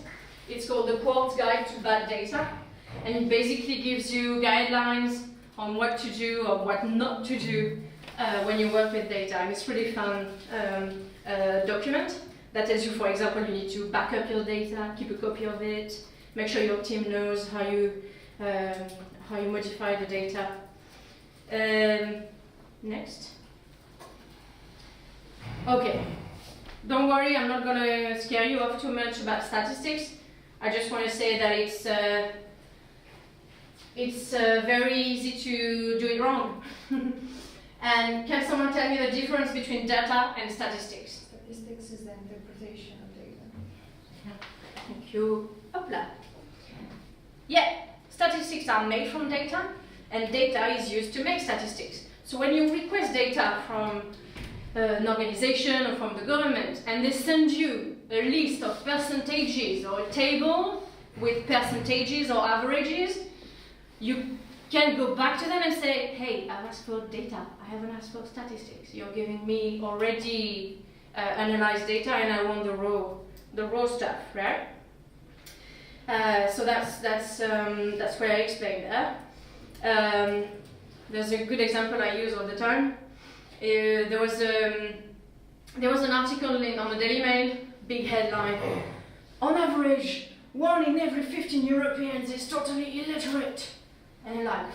It's called the Quartz Guide to Bad Data, and it basically gives you guidelines on what to do or what not to do when you work with data. And it's really fun document that tells you, for example, you need to back up your data, keep a copy of it, make sure your team knows how you modify the data. Next. Okay, don't worry, I'm not going to scare you off too much about statistics. I just want to say that it's very easy to do it wrong. And can someone tell me the difference between data and statistics? Statistics is the interpretation of data. Thank you. Hopla. Yeah, statistics are made from data, and data is used to make statistics. So when you request data from an organization or from the government, and they send you a list of percentages or a table with percentages or averages, you can go back to them and say, hey, I've asked for data, I haven't asked for statistics. You're giving me already analyzed data and I want the raw stuff, right? So that's where I explained that. There's a good example I use all the time. There was an article on the Daily Mail, big headline. On average, 1 in every 15 Europeans is totally illiterate. And like,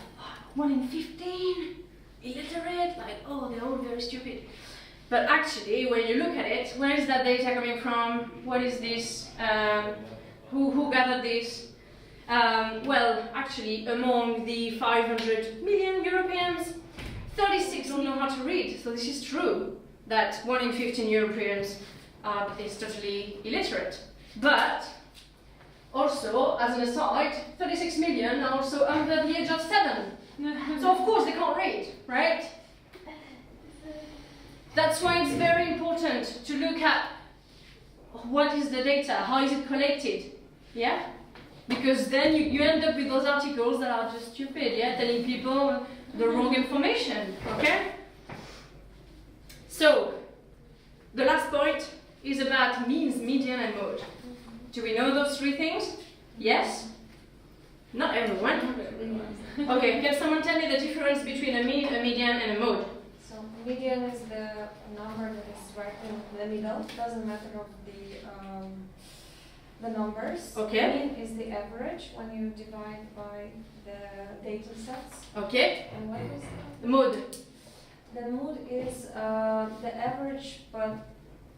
1 in 15 illiterate? Like, oh, they're all very stupid. But actually, when you look at it, where is that data coming from? What is this? Who gathered this? Well, actually, among the 500 million Europeans, 36 don't know how to read. So this is true, that 1 in 15 Europeans is totally illiterate. But also, as an aside, 36 million are also under the age of 7. So of course they can't read, right? That's why it's very important to look at what is the data, how is it collected, yeah? Because then you end up with those articles that are just stupid, yeah? Telling people the wrong information, okay? So, the last point is about means, median, and mode. Do we know those 3 things? Yes? Not everyone. Okay, can someone tell me the difference between a mean, a median, and a mode? So median is the number that is right in the middle. Doesn't matter of the numbers. Okay. Mean is the average when you divide by the data sets. Okay. And what is The mode. the mode is the average, but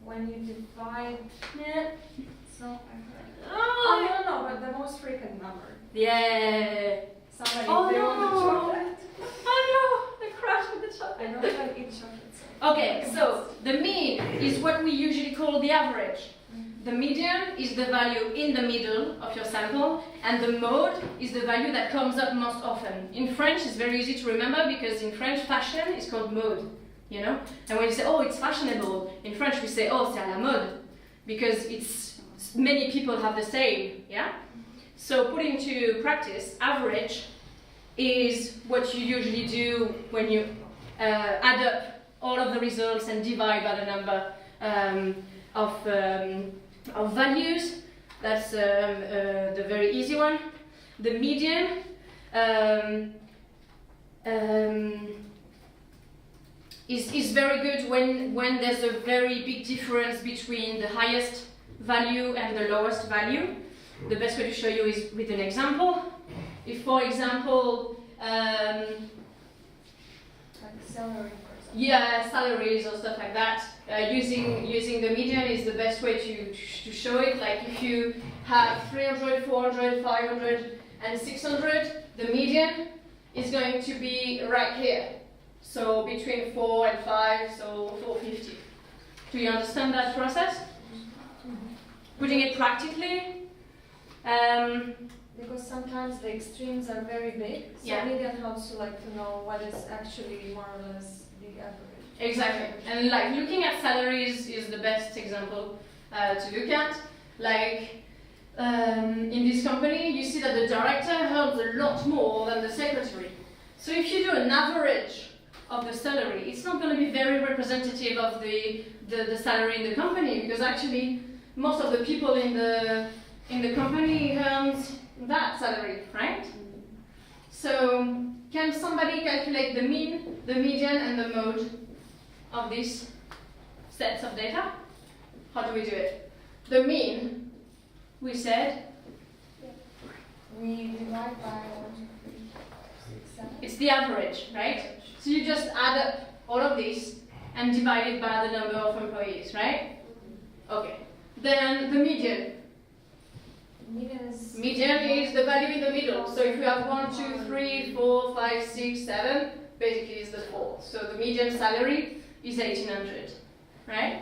when you divide. Yeah. So no, but the most frequent number. Yeah. Somebody Oh they no! want the chocolate. Oh no! I crashed with the chocolate. I don't want to eat chocolate. So. Okay, so the mean is what we usually call the average. The median is the value in the middle of your sample, and the mode is the value that comes up most often. In French, it's very easy to remember because in French, fashion is called mode, you know? And when you say, oh, it's fashionable, in French we say, oh, c'est à la mode, because many people have the same, yeah? So put into practice, average is what you usually do when you add up all of the results and divide by the number of values. That's the very easy one. The median is very good when there's a very big difference between the highest value and the lowest value. The best way to show you is with an example. If, for example, Like salary, for example. yeah, salaries or stuff like that, using the median is the best way to show it. Like if you have 300, 400, 500, and 600, the median is going to be right here. So between 4 and 5, so 450. Do you understand that process? Putting it practically. Because sometimes the extremes are very big, so Yeah. median helps you like to know what is actually more or less the average. Exactly, and like looking at salaries is the best example to look at. Like in this company, you see that the director earns a lot more than the secretary. So if you do an average of the salary, it's not going to be very representative of the salary in the company, because actually most of the people in the company earns that salary, right? So can somebody calculate the mean, the median, and the mode of these sets of data? How do we do it? The mean, we said, We divide by 1, 2, 3, 4, 5, 6, 7. it's the average, right? So you just add up all of these and divide it by the number of employees, right? Okay. Then the median. Median is the value in the middle. So if you have 1, 2, 3, 4, 5, 6, 7, basically it's the 4. So the median salary is 1,800, right?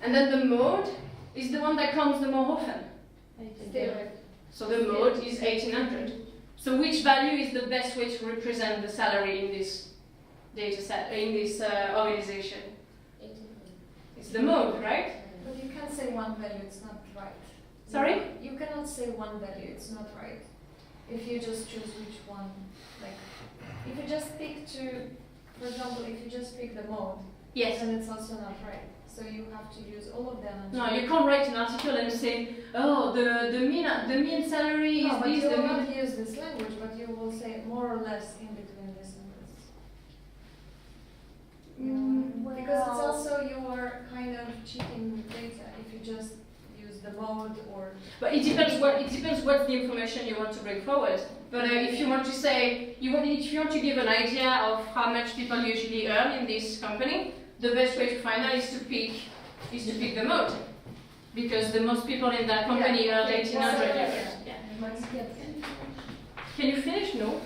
And then the mode is the one that comes the more often. So the mode is 1,800. So which value is the best way to represent the salary in this data set, in this organization? It's the mode, right? But you can't say one value, it's not right. Sorry? You cannot say one value, it's not right. If you just choose which one, like, if you just pick for example, if you just pick the mode, Yes. then it's also not right. So you have to use all of them. No, you can't write an article and say, oh, the mean salary is No, but this. you The will mean. not use this language, but you will say more or less in between this and this. You know? Because it's also your kind of cheating data if you just use the mode or. But it depends what's the information you want to bring forward. But if you want to say if you want to give an idea of how much people usually earn in this company, the best way to find out is to pick the mode, because the most people in that company earn 1,800 euros. Yeah. Can you finish? No.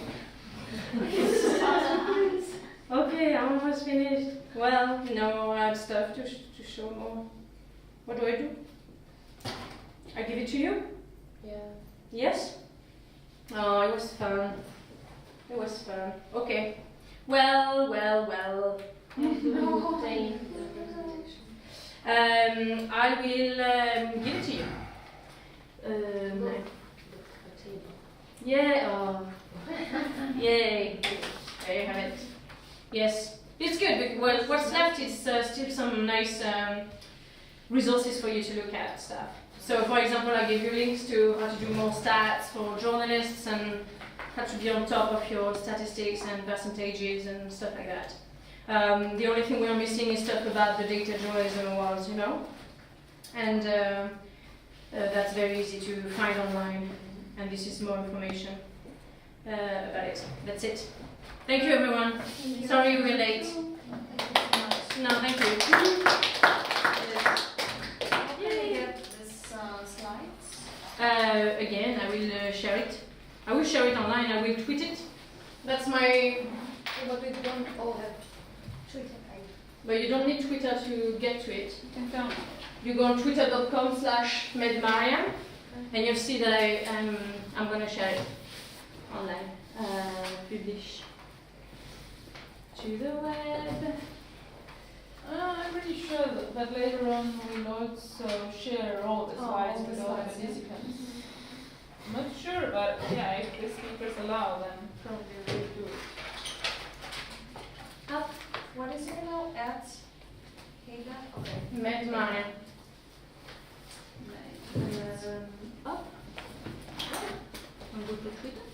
Okay, I'm almost finished. Well, no, I have stuff to show more. What do I do? I give it to you? Yeah. Yes? Oh, it was fun. It was fun. Okay. Well. Thank you. I will give it to you. Yeah. Oh. Yay. There you have it. Yes. It's good. Well, what's left is still some nice resources for you to look at stuff. So, for example, I give you links to how to do more stats for journalists and how to be on top of your statistics and percentages and stuff like that. The only thing we're missing is stuff about the data journalism awards, you know? And that's very easy to find online. And this is more information about it. That's it. Thank you, everyone. Sorry we're late. No, thank you. Again, I will share it. I will share it online. I will tweet it. That's my. But we don't all have Twitter. But you don't need Twitter to get to it. You go on twitter.com/medmarianne, and you'll see that I'm going to share it online. Publish to the web. I'm pretty sure that later on we'll also share all the slides with all the participants. I'm not sure, but yeah, if the speakers allow, then probably we'll do it. What is your email at? Okay. Medmarianne. Up. On Google Twitter.